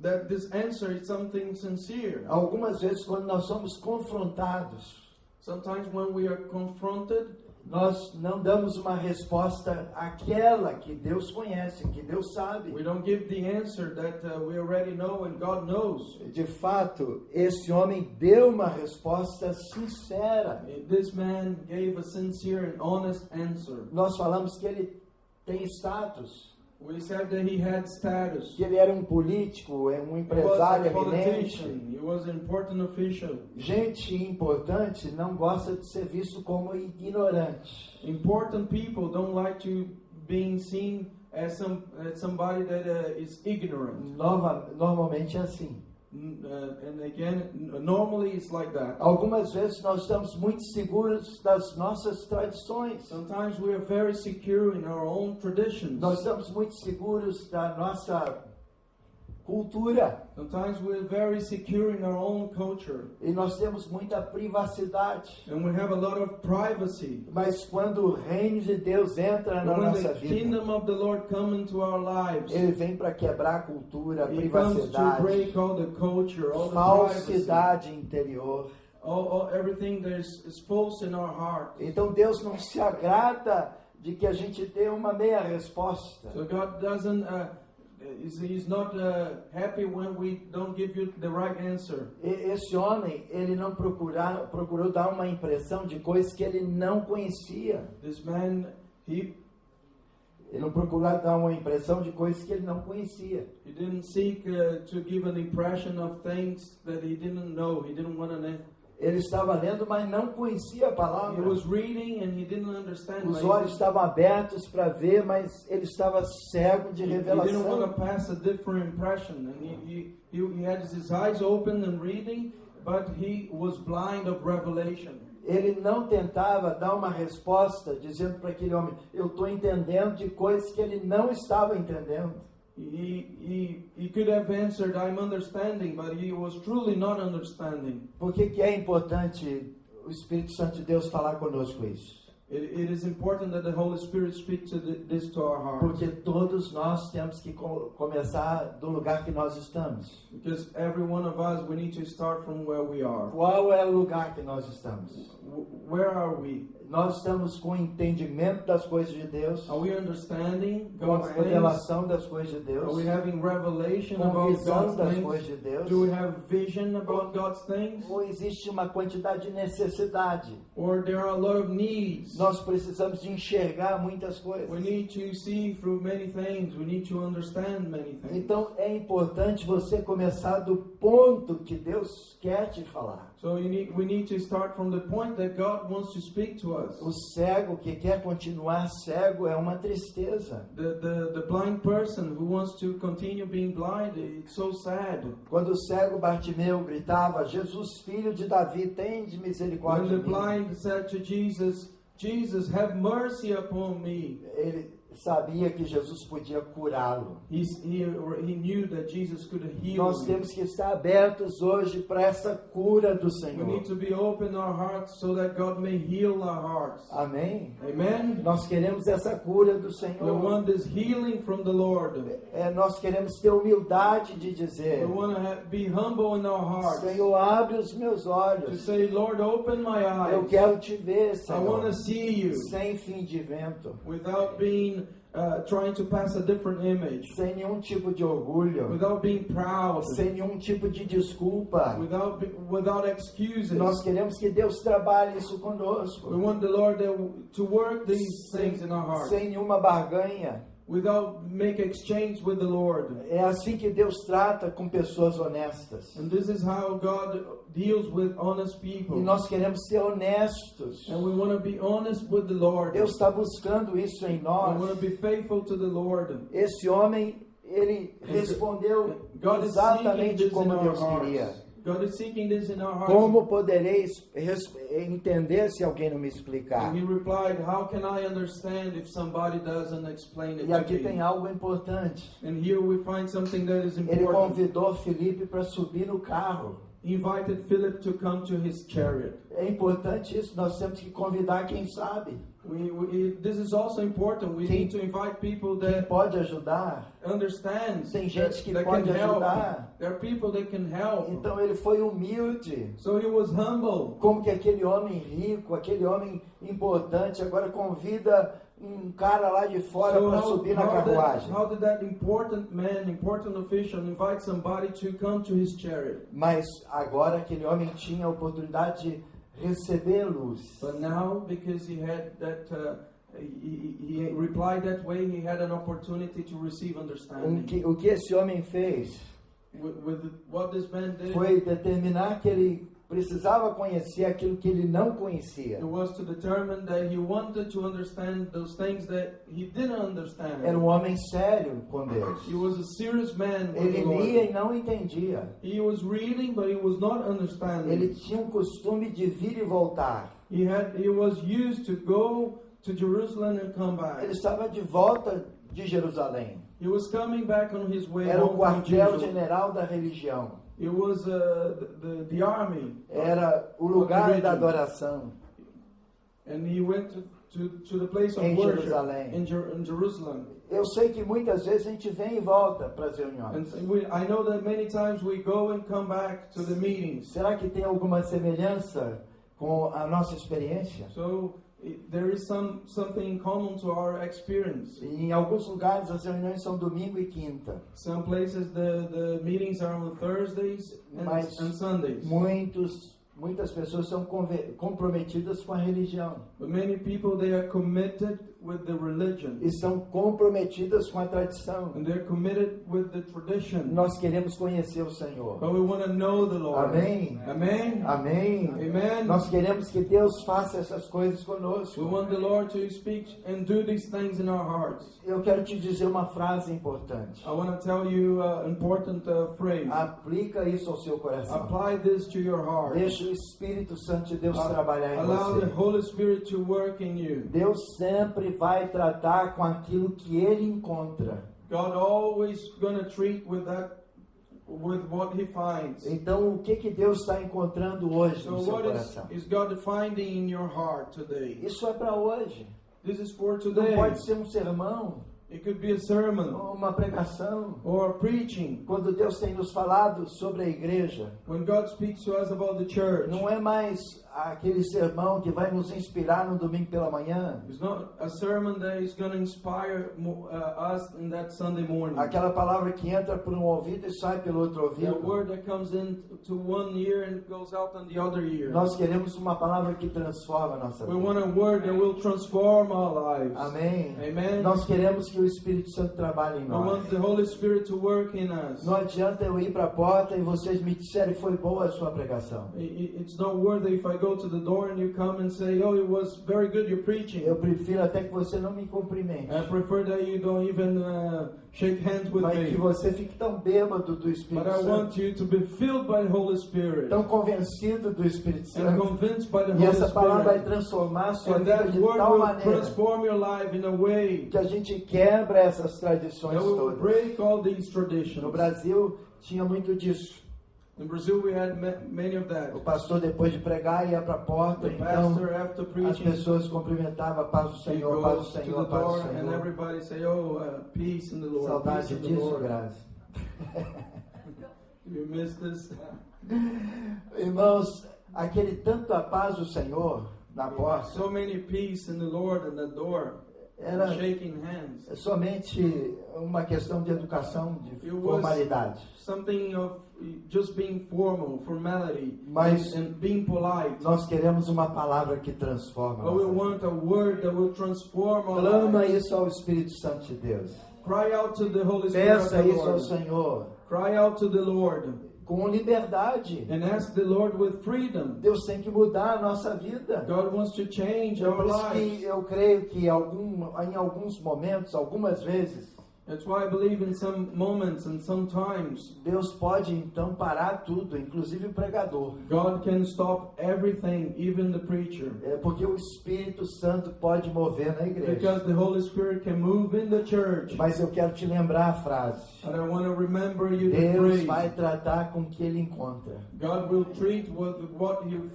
B: That this answer is something sincere.
A: Algumas vezes, quando nós somos confrontados,
B: Sometimes when we are confronted,
A: nós não damos uma resposta àquela que Deus conhece, que Deus sabe.
B: we don't give the answer that we already know and God knows.
A: De fato, esse homem deu uma resposta sincera.
B: This man gave a sincere and honest answer.
A: Nós falamos que ele tem status,
B: We said that he had status.
A: que ele era um político, um
B: He was
A: empresário
B: a
A: eminente.
B: politician. He was an important official.
A: Gente importante não gosta de ser visto como ignorante.
B: Important people don't like to being seen as somebody that is ignorant.
A: Normalmente é assim.
B: And again, normally it's like that.
A: Algumas vezes nós estamos muito seguros das nossas tradições.
B: Sometimes we are very secure in our own traditions.
A: Nós estamos muito seguros da nossa cultura.
B: Sometimes we're very secure in our own culture.
A: E nós temos muita privacidade.
B: And we have a lot of privacy.
A: Mas quando o reino de Deus entra na
B: But when
A: nossa
B: the
A: vida,
B: kingdom of the Lord come into our lives,
A: ele vem para quebrar a cultura, a
B: He comes to
A: privacidade,
B: break all the culture, all the privacy,
A: falsidade interior.
B: everything that is false in our heart.
A: Então Deus não se agrada de que a gente dê uma meia resposta.
B: So God doesn't, he's not happy when we don't give you the right answer.
A: Esse homem, ele não procurou dar uma impressão de coisas que ele não conhecia.
B: This man,
A: Ele não procurou dar uma impressão de coisas que ele não conhecia.
B: he didn't seek to give an impression of things that he didn't know. He didn't want to know.
A: Ele estava lendo, mas não conhecia a
B: He
A: palavra.
B: was reading and he didn't understand.
A: Os
B: maybe.
A: olhos estavam abertos para ver, mas ele estava cego de
B: He didn't want to
A: revelação.
B: pass a different impression, and he had his eyes open and reading, but he was blind of revelation.
A: Ele não tentava dar uma resposta dizendo para aquele homem: eu estou entendendo de coisas que ele não estava entendendo.
B: He could have answered, I'm understanding, but he was truly not understanding.
A: Por que é importante o Espírito Santo de Deus falar conosco isso?
B: It is important that the Holy Spirit speak this to our hearts.
A: Porque todos nós temos que começar do lugar que nós estamos.
B: Because every one of us, we need to start from where we are.
A: Qual é o lugar que nós estamos?
B: Where are we?
A: Nós estamos com entendimento das coisas de Deus,
B: Are we understanding
A: com
B: God's
A: a
B: things?
A: revelação das coisas de
B: Are we
A: Deus,
B: having revelation
A: com
B: about
A: visão
B: God's
A: das
B: things?
A: coisas de Deus,
B: Do we have vision about God's things?
A: ou existe uma quantidade de necessidade?
B: Or there are a lot of needs?
A: Nós precisamos de enxergar muitas coisas.
B: We need to see through many things. We need to understand many things.
A: Então é importante você começar do ponto que Deus quer te falar.
B: So we need to start from the point that God wants to speak to us.
A: O cego que quer continuar cego é uma tristeza.
B: The blind person who wants to continue being blind, it's so sad.
A: Quando o cego Bartimeu gritava: Jesus, filho de Davi, tem de
B: When
A: misericórdia
B: the
A: de mim.
B: blind said to Jesus, Jesus, have mercy upon me.
A: Ele sabia que Jesus podia curá-lo.
B: He knew that Jesus could heal
A: Nós
B: him.
A: temos que estar abertos hoje para essa cura do
B: We
A: Senhor.
B: need to be open in our hearts so that God may heal our hearts.
A: Amém?
B: Amen.
A: Nós queremos essa cura do
B: We
A: Senhor.
B: want this healing from the Lord.
A: Nós queremos ter humildade de
B: We
A: dizer:
B: want to be humble in our hearts.
A: Senhor, abre os meus
B: To
A: olhos.
B: say, Lord, open my
A: Eu
B: eyes.
A: quero te ver,
B: I want
A: Senhor.
B: to see you
A: Sem fim de vento,
B: without being trying to pass a different image,
A: sem nenhum tipo de orgulho,
B: without being proud,
A: sem nenhum tipo de desculpa.
B: without excuses.
A: Nós queremos que Deus trabalhe isso
B: We
A: conosco,
B: want the Lord to work these things in our hearts
A: sem nenhuma barganha.
B: without make exchange with the Lord.
A: É assim que Deus trata com pessoas honestas.
B: And this is how God deals with honest people.
A: E nós queremos ser honestos.
B: And we want to be honest with the Lord.
A: Deus está buscando isso em
B: We want
A: nós.
B: to be faithful to the Lord.
A: Esse homem, ele respondeu
B: God is seeking
A: exatamente
B: this in
A: como
B: our
A: Deus
B: hearts.
A: queria.
B: God is seeking this in our hearts.
A: Como poderei entender se alguém não me explicar?
B: And he replied, how can I understand if somebody doesn't explain it
A: E aqui
B: to
A: tem
B: me?
A: algo importante.
B: And here we find something that is
A: Ele
B: important.
A: convidou Filipe para subir no carro.
B: He invited Philip to come to his chariot.
A: É importante isso, nós temos que convidar quem sabe,
B: This is also important. We
A: Quem-
B: need to invite people
A: quem
B: that
A: pode ajudar.
B: understand,
A: Tem gente que
B: that
A: pode
B: can help.
A: ajudar.
B: There are people that can help.
A: Então ele foi humilde.
B: So he was humble.
A: Como que aquele homem rico, aquele homem importante, agora convida um cara lá de fora
B: So
A: para subir na carruagem.
B: how did that important man, important official, invite somebody to come to his chariot?
A: Mas agora aquele homem tinha a oportunidade de receber luz.
B: But now, because he had that, he replied that way, he had an opportunity to receive understanding.
A: O que esse homem fez
B: With what this man did,
A: foi determinar que ele precisava conhecer aquilo que ele não conhecia.
B: it was to determine that he wanted to understand those things that he didn't understand.
A: Era um homem sério com Deus.
B: He was a serious man with
A: Ele
B: the Lord.
A: lia e não entendia.
B: He was reading, but he was not understanding.
A: Ele tinha um costume de vir e voltar.
B: He was used to go to Jerusalem and come back.
A: Ele estava de volta de Jerusalém.
B: He was coming back on his way
A: Era o
B: home from Jerusalem.
A: quartel-general da religião.
B: It was the army,
A: Era o lugar da adoração.
B: and he went to the place of
A: Em
B: worship
A: Jerusalém.
B: in Jerusalem.
A: Eu sei que muitas vezes a gente vem e volta para as reuniões.
B: And I know that many times we go and come back to the meetings.
A: Será que tem alguma semelhança com a nossa experiência?
B: So there is something common to our experience.
A: Em alguns lugares as reuniões são domingo e quinta.
B: Some places the meetings are on Thursdays
A: Mas
B: and Sundays.
A: Muitas pessoas são comprometidas com a religião.
B: But many people, they are committed with the religion.
A: E são comprometidas com a tradição.
B: And they're committed with the tradition.
A: Nós queremos conhecer o Senhor.
B: But we want to know the Lord.
A: Amém?
B: Amen?
A: Amém?
B: Amen?
A: Nós queremos que Deus faça essas coisas conosco.
B: We want the Lord to speak and do these things in our hearts.
A: Eu quero te dizer uma frase importante.
B: I want to tell you an important phrase.
A: Aplica isso ao seu coração.
B: Apply this to your heart.
A: Deixa o Espírito Santo de Deus trabalhar em
B: Allow the
A: você.
B: Holy Spirit to work in you.
A: Deus sempre vai tratar com aquilo que Ele encontra.
B: God always going to treat with what He finds.
A: Então, o que Deus está encontrando hoje
B: So
A: no seu
B: what
A: coração?
B: is God finding in your heart today?
A: Isso é para hoje.
B: This is for
A: Não
B: today.
A: pode ser um sermão,
B: It could be a sermon
A: uma pregação.
B: or preaching.
A: Quando Deus tem nos falado sobre a igreja,
B: When God speaks to us about the church,
A: não é mais aquele sermão que vai nos inspirar no domingo pela manhã,
B: it's not a sermon that is going to inspire us in that Sunday morning.
A: aquela palavra que entra por um ouvido e sai pelo outro
B: The
A: ouvido.
B: word that comes into one ear and goes out on the other ear.
A: Nós queremos uma palavra que transforma a nossa
B: We
A: vida.
B: want a word that will transform our lives.
A: Amém?
B: Amen.
A: Nós queremos que o Espírito Santo trabalhe em
B: We
A: nós.
B: want the Holy Spirit to work in us.
A: Não adianta eu ir para a porta e vocês me disserem foi boa a sua pregação.
B: It's not worthy if I go to the door and you come and say, "Oh, it was very good your preaching."
A: Eu prefiro até que você não me cumprimente,
B: I prefer that you don't even shake hands with
A: mas que
B: me.
A: você fique tão bêbado do
B: But
A: Espírito
B: I want
A: Santo,
B: you to be filled by the Holy Spirit
A: tão convencido do Espírito
B: and
A: Santo,
B: convinced by the
A: e
B: Holy
A: essa palavra vai
B: Spirit.
A: transformar a sua
B: And
A: vida
B: that
A: de
B: word
A: tal
B: will
A: maneira
B: transform your life in a way
A: que a gente quebra essas tradições
B: that will
A: todas.
B: break all these traditions.
A: No Brasil tinha muito disso.
B: In Brazil, we had many of
A: O
B: that.
A: pastor, depois de pregar, ia para a porta,
B: The
A: então
B: pastor, after
A: as
B: preaching,
A: pessoas cumprimentavam a paz do
B: he
A: Senhor, paz do
B: goes to
A: Senhor,
B: the
A: paz
B: door
A: do
B: and
A: Senhor.
B: everybody say, "Oh, peace in the Lord."
A: Saudade
B: Peace in the
A: disso,
B: Lord.
A: Grazi.
B: You missed this.
A: Irmãos, aquele tanto a paz do Senhor na porta
B: So many peace in the Lord and the door.
A: era
B: Shaking hands.
A: somente uma questão de educação, de
B: It was
A: formalidade.
B: something of just being formal, formality,
A: Mas
B: and being polite.
A: nós queremos uma palavra que transforma. a
B: But we
A: nossa vida.
B: want a word that will transform our
A: Clama
B: lives.
A: isso ao Espírito Santo de Deus.
B: Cry out to the Holy Spirit of
A: Peça
B: the
A: isso ao
B: Lord.
A: Senhor
B: Cry out to the Lord
A: com liberdade.
B: and ask the Lord with freedom.
A: Deus tem que mudar a nossa vida.
B: God wants to change
A: É
B: our
A: por isso
B: lives.
A: que eu creio que em alguns momentos, algumas vezes,
B: That's why I believe in some moments and sometimes
A: Deus pode então parar tudo, inclusive o pregador.
B: God can stop everything, even the preacher.
A: É porque o Espírito Santo pode mover na igreja.
B: Because the Holy Spirit can move in the church.
A: Mas eu quero te lembrar a frase.
B: And I want to remember you the
A: Deus
B: phrase.
A: vai tratar com o que ele encontra.
B: God will treat with what He
A: O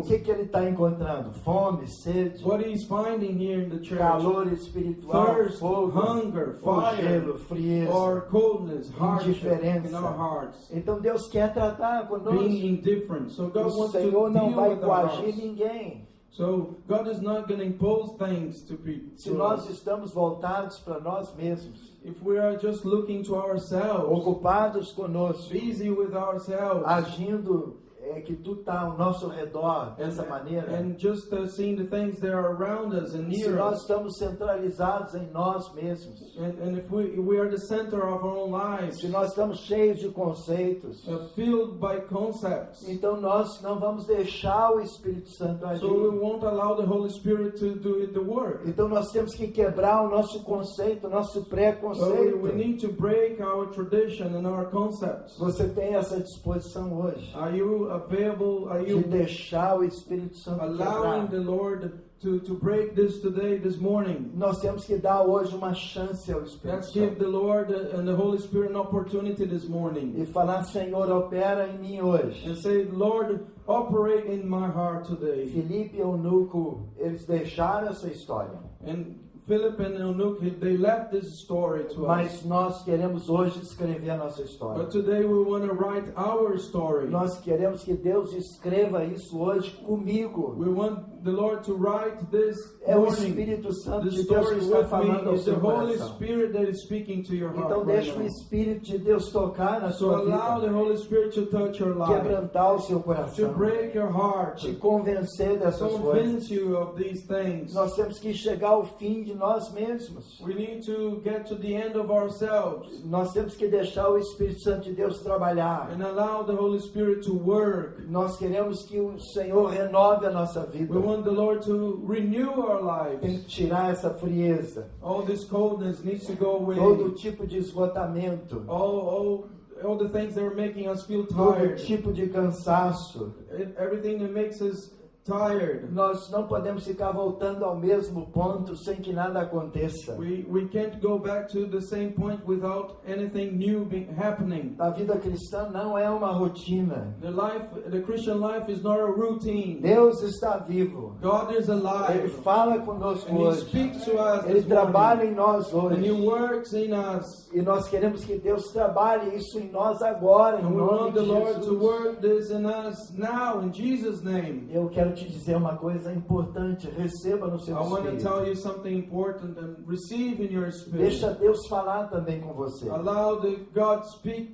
B: finds.
A: que ele está encontrando? Fome, sede,
B: What He's finding here in the church.
A: calor espiritual,
B: Thirst,
A: fogo,
B: hunger,
A: ou
B: fire,
A: gelo, frieza.
B: or coldness, hardship
A: indiferença.
B: in our hearts.
A: Então Deus quer tratar conosco.
B: Being indifferent. So God
A: O
B: wants to
A: Senhor não
B: deal
A: vai
B: with our
A: coagir
B: hearts.
A: ninguém.
B: So God is not going to impose things to people.
A: Se nós estamos voltados para nós mesmos,
B: If we are just looking to ourselves,
A: ocupados conosco,
B: busy with ourselves,
A: agindo que tudo está ao nosso redor dessa
B: and,
A: maneira,
B: and just seeing the things that are around us and
A: se
B: near
A: nós
B: us,
A: estamos centralizados em nós mesmos,
B: and if we are the center of our own lives,
A: se nós estamos cheios de conceitos,
B: filled by concepts,
A: então nós não vamos deixar o Espírito Santo agir.
B: so we won't allow the Holy Spirit to do the work.
A: Então nós temos que quebrar o nosso conceito, o nosso
B: So we
A: preconceito.
B: need to break our tradition and our concepts.
A: Você tem essa disposição hoje
B: Are you available? Are
A: de
B: you
A: deixar o Espírito Santo
B: allowing
A: quebrar?
B: the Lord to break this today, this morning?
A: Nós temos que dar hoje uma chance ao Espírito
B: Let's give
A: Santo
B: the Lord and the Holy Spirit an opportunity this morning.
A: e falar: Senhor, opera em mim hoje.
B: And say, Lord, operate in my heart today.
A: Filipe e Eunuco, eles deixaram essa história,
B: And Philip and Eunuch, they left this story to us.
A: mas nós queremos hoje escrever a nossa história.
B: But today we want to write our story.
A: Nós queremos que Deus escreva isso hoje comigo.
B: We want the Lord to write this
A: É o
B: morning.
A: Espírito Santo
B: The
A: de Deus que
B: story
A: está
B: with
A: falando
B: me
A: ao
B: is the
A: seu
B: Holy
A: coração.
B: Spirit that is speaking to your heart
A: Então
B: right
A: deixa o
B: now.
A: Espírito de Deus tocar na
B: So
A: sua
B: allow
A: vida,
B: the Holy Spirit to touch your life,
A: quebrantar o seu
B: to
A: coração,
B: break your heart,
A: te
B: to
A: convencer dessas coisas.
B: convince you of these things.
A: Nós temos que chegar ao fim de nós mesmos.
B: We need to get to the end of ourselves
A: Nós temos que deixar o Espírito Santo de Deus trabalhar.
B: and allow the Holy Spirit to work.
A: Nós queremos que o Senhor renove a nossa vida.
B: We want the Lord to renew our
A: Tem
B: lives.
A: que tirar essa frieza,
B: All this coldness needs to go away.
A: todo tipo de esgotamento,
B: All the things that are making us feel
A: todo
B: tired.
A: tipo de cansaço.
B: Everything that makes us tired.
A: Nós não podemos ficar voltando ao mesmo ponto sem que nada aconteça.
B: We can't go back to the same point without anything new happening.
A: A vida cristã não é uma rotina.
B: The Christian life is not a routine.
A: Deus está vivo.
B: God is
A: Ele
B: alive.
A: fala conosco
B: And He
A: hoje.
B: speaks to us
A: Ele
B: this
A: trabalha
B: morning.
A: em nós
B: And He
A: hoje.
B: works in us.
A: E nós queremos que Deus trabalhe isso em nós agora, em
B: And we
A: nome
B: want the
A: de
B: Lord to
A: Jesus.
B: work this in us now, in Jesus' name.
A: Eu quero te dizer uma coisa importante. Receba no seu
B: I want to
A: espírito.
B: tell you something important and receive in your spirit.
A: Deixa Deus falar também com você.
B: Allow the God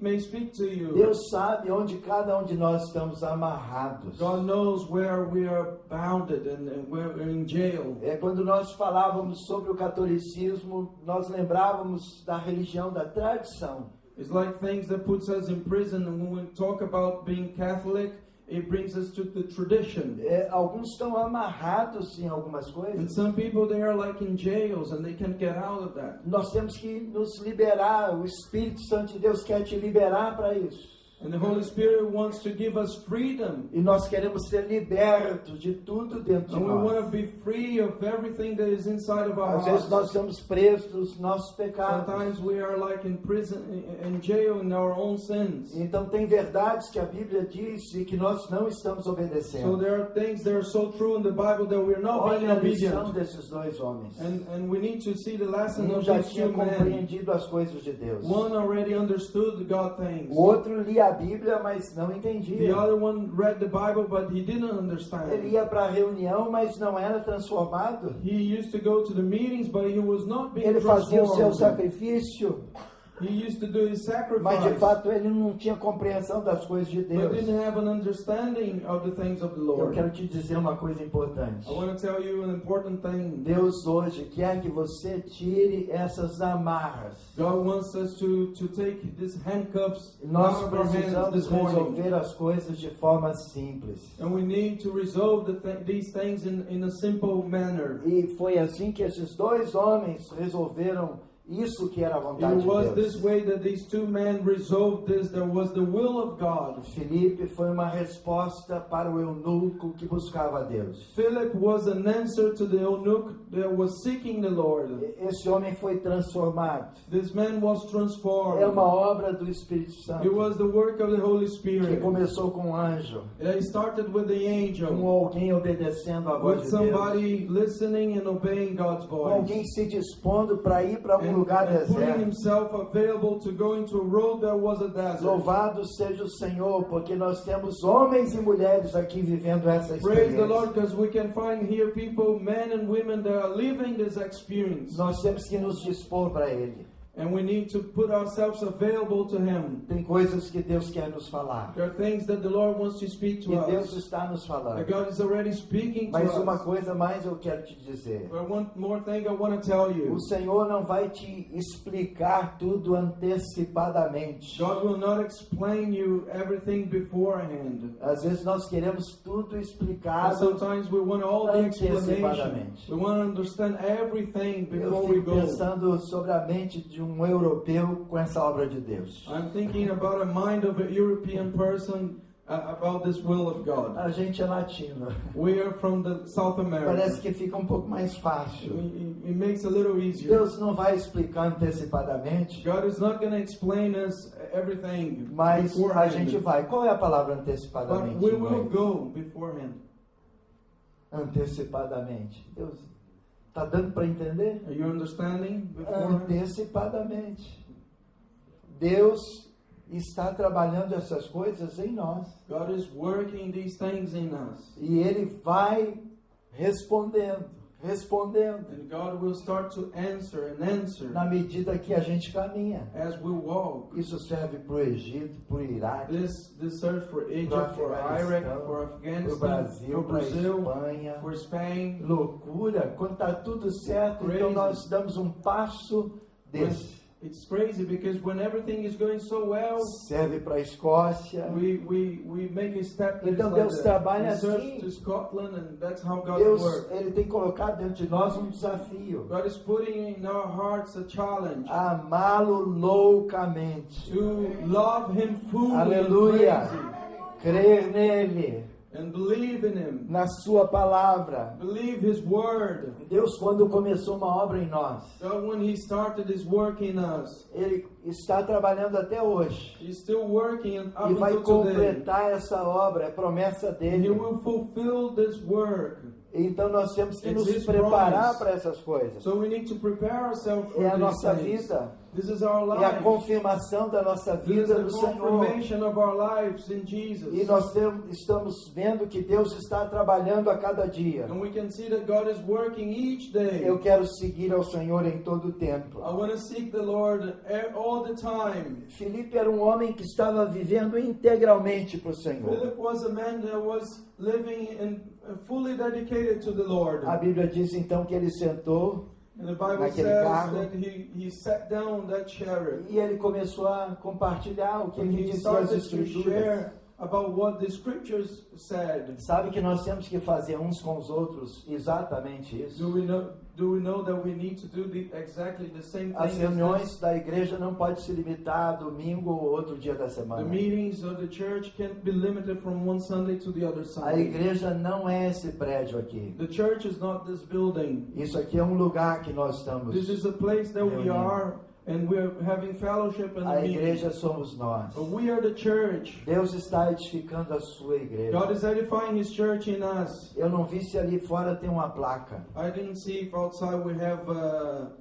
B: may speak to you.
A: Deus sabe onde cada um de nós estamos amarrados.
B: God knows where we are bounded and we're in jail.
A: É quando nós falávamos sobre o catolicismo, nós lembrávamos da religião da tradição.
B: It's like things that puts us in prison, and when we talk about being Catholic, it brings us to the tradition.
A: Alguns estão amarrados em algumas
B: And
A: coisas.
B: some people, they are like in jails and they can't get out of that.
A: Nós temos que nos liberar. O Espírito Santo de Deus quer te liberar para isso.
B: And the Holy Spirit wants to give us freedom.
A: E nós queremos ser libertos de tudo dentro de
B: And we want
A: nós.
B: to be free of everything that is inside of our
A: Às vezes
B: hearts.
A: nós estamos presos nos nossos pecados.
B: Sometimes we are like in prison, in jail in our own sins.
A: Então tem verdades que a Bíblia diz e que nós não estamos
B: So
A: obedecendo.
B: there are things that are so true in the Bible that we're not being
A: Olha a lição
B: obedient.
A: desses dois homens.
B: And we need to see the lesson
A: Um
B: of
A: já
B: these
A: tinha
B: two men.
A: compreendido as coisas de Deus.
B: One already understood the God things.
A: O outro lia a Bíblia, mas não
B: The
A: entendia.
B: other one read the Bible, but he didn't
A: Ele
B: understand.
A: ia para a reunião, mas não era transformado.
B: He used to go to the meetings, but he was not being
A: Ele fazia o seu
B: transformed.
A: sacrifício,
B: He used to do his
A: mas de
B: sacrifice,
A: fato ele não tinha compreensão das coisas de
B: but
A: Deus.
B: didn't have an understanding of the things of the
A: Eu
B: Lord.
A: quero te dizer uma coisa importante.
B: I want to tell you an important thing.
A: Deus hoje quer que você tire essas amarras.
B: God wants us to take these handcuffs
A: Nós
B: out of our hands
A: precisamos
B: this morning.
A: resolver as coisas de forma simples.
B: And we need to resolve these things in a simple manner.
A: E foi assim que esses dois homens resolveram isso que era a vontade
B: It was
A: de
B: this
A: Deus.
B: way that these two men resolved this. There was the will of God.
A: Filipe foi uma resposta para o eunuco que buscava a Deus.
B: Philip was an answer to the eunuch that was seeking the Lord.
A: Esse homem foi transformado.
B: This man was
A: É
B: transformed.
A: uma obra do Espírito
B: It
A: Santo
B: was the work of the Holy
A: que
B: Spirit.
A: começou com um anjo,
B: It started with the
A: com
B: angel,
A: alguém obedecendo a voz
B: with
A: de Deus,
B: somebody listening and obeying God's
A: com
B: voice.
A: alguém se dispondo para ir para um
B: And
A: lugar
B: putting
A: deserto.
B: himself available to go into a road that was a desert.
A: Louvado seja o Senhor, porque nós temos homens e mulheres aqui vivendo essa
B: Praise the Lord,
A: experiência.
B: because we can find here people, men and women, that are living this experience.
A: Nós temos que nos dispor para Ele.
B: And we need to put ourselves available to Him.
A: Tem coisas que Deus quer nos falar.
B: There are things that the Lord wants to speak
A: Que
B: to
A: Deus
B: us.
A: está nos falando.
B: That God is already speaking to
A: Mas uma
B: us.
A: coisa mais eu quero te dizer.
B: But one more thing I want to tell you.
A: O Senhor não vai te explicar tudo antecipadamente.
B: God will not explain you everything beforehand.
A: Às vezes nós queremos tudo
B: And
A: explicado.
B: sometimes we want all the explanation.
A: Antecipadamente.
B: We want to understand everything
A: Eu
B: before we
A: fico
B: go.
A: pensando sobre a mente de um europeu com essa obra de Deus.
B: I'm thinking about a mind of a European person about this will of God.
A: A gente é latino.
B: We are from the South America.
A: Parece que fica um pouco mais fácil.
B: It makes a little easier.
A: Deus não vai explicar antecipadamente,
B: God is not going to explain us everything
A: mas a gente
B: beforehand.
A: vai. Qual é a palavra
B: But
A: antecipadamente?
B: we
A: em
B: will
A: inglês?
B: go beforehand.
A: Antecipadamente. Deus, tá dando para entender?
B: Are you understanding? Beforehand.
A: Antecipadamente. Deus está trabalhando essas coisas em nós.
B: God is working these things in us.
A: E Ele vai respondendo.
B: And God will start to answer and answer
A: Na medida que a gente caminha.
B: as we walk.
A: Isso serve para o Egito, para o Iraque,
B: This serves for
A: para
B: Egypt, for Iraq, for
A: o
B: Afghanistan,
A: Brasil,
B: for
A: para a
B: Brazil,
A: Espanha.
B: for Spain.
A: Loucura, quando está tudo certo, então
B: Crazy.
A: nós damos um passo desse.
B: It's crazy because when everything is going so well,
A: Serve para a Escócia.
B: we make a step. that
A: Então
B: is
A: Deus
B: like
A: trabalha
B: that. We serve
A: assim.
B: to Scotland, and that's how God
A: Deus,
B: works.
A: Ele tem colocado dentro de nós um desafio.
B: God is putting in our hearts a challenge
A: Amá-lo loucamente.
B: to love Him fully
A: Aleluia.
B: and crazy,
A: Crer nele,
B: and believe in Him,
A: na sua palavra.
B: believe His word.
A: Deus, quando começou uma obra em nós,
B: God, when He started His work in us,
A: Ele está trabalhando até hoje.
B: He's still working up
A: E vai
B: until today.
A: completar essa obra, é promessa
B: And
A: dele.
B: He will fulfill this work.
A: Então nós temos que
B: It's
A: nos
B: His
A: preparar
B: promise.
A: para essas coisas.
B: So we need to prepare ourselves for
A: É a
B: these
A: nossa
B: things.
A: vida.
B: This is our
A: É a
B: life.
A: confirmação da nossa
B: This is
A: vida
B: the
A: no Senhor.
B: confirmation of our lives in Jesus.
A: E nós estamos vendo que Deus está trabalhando a cada dia.
B: And we can see that God is working each day.
A: Eu quero seguir ao Senhor em todo o tempo.
B: I want to seek the Lord all the time.
A: Filipe era um homem que estava vivendo integralmente para o Senhor.
B: Philip was a man that was living and fully dedicated to the Lord.
A: A Bíblia diz então que ele sentou
B: And the Bible
A: naquele
B: says
A: carro.
B: that he sat down that chariot.
A: e ele começou a compartilhar o que
B: And
A: ele
B: he
A: dizia as
B: started to
A: Escrituras.
B: share about what the scriptures said.
A: Sabe que nós temos que fazer uns com os outros exatamente isso?
B: Do we know that we need to do exactly the same
A: As
B: thing as
A: reuniões
B: this?
A: da igreja não pode se limitar a domingo ou outro dia da
B: The
A: semana.
B: meetings of the church can't be limited from one Sunday to the other
A: A
B: Sunday.
A: igreja não é esse prédio aqui.
B: The church is not this building.
A: Isso aqui é um lugar que nós estamos.
B: This is a place that we
A: Reunindo.
B: are, and we're having fellowship and
A: A
B: meeting.
A: igreja somos nós.
B: But we are the church.
A: Deus está edificando a sua igreja.
B: God is edifying His church in us.
A: Eu não vi se ali fora tem uma placa,
B: I didn't see if outside we have a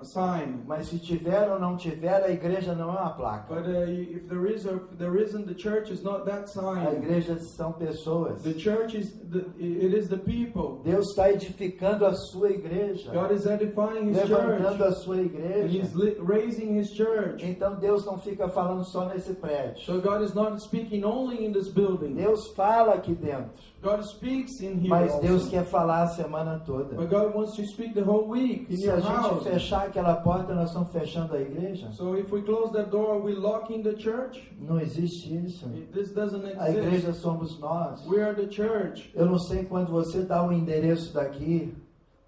B: sign.
A: mas se tiver ou não tiver, a igreja não é uma placa.
B: But if there is or if there isn't, the church is not that
A: A
B: sign.
A: igreja são pessoas.
B: The church is it is the people.
A: Deus está edificando a sua igreja,
B: God is edifying His
A: levantando
B: church.
A: a sua
B: And
A: igreja.
B: He's raising His church.
A: Então Deus não fica falando só nesse prédio.
B: So God is not speaking only in this building.
A: Deus fala aqui dentro,
B: God speaks in here
A: mas Deus
B: also.
A: quer falar a semana toda.
B: But God wants to speak the whole week in
A: Se
B: your
A: a gente
B: house.
A: fechar aquela porta, nós estamos fechando a igreja?
B: So if we close that door, are we locking the church?
A: Não existe isso.
B: This doesn't
A: A igreja
B: exist.
A: somos nós.
B: We are the church.
A: Eu não sei quando você dá o endereço daqui,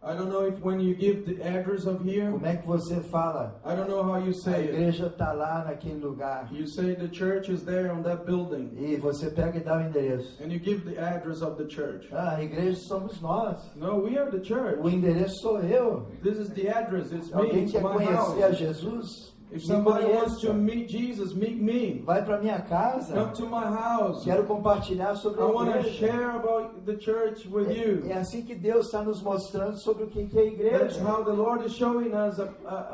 B: I don't know if when you give the address of here,
A: como é que você fala?
B: I don't know how you
A: A
B: say it.
A: igreja está lá naquele lugar.
B: You say the church is there on that building.
A: E você pega e dá o endereço.
B: And you give the address of the church.
A: Ah, a igreja somos nós.
B: No, we are the church.
A: O endereço sou eu.
B: This is the address. It's me.
A: Alguém
B: It's
A: quer
B: my
A: conhecer a
B: house.
A: Jesus?
B: If
A: Me
B: somebody wants to
A: conheça.
B: meet Jesus, meet me.
A: Vai para minha casa.
B: Come to my house.
A: Quero compartilhar sobre
B: I
A: a
B: want to
A: igreja.
B: share about the church with you.
A: É assim que Deus está nos mostrando sobre o que é a
B: That's
A: igreja.
B: how the Lord is showing us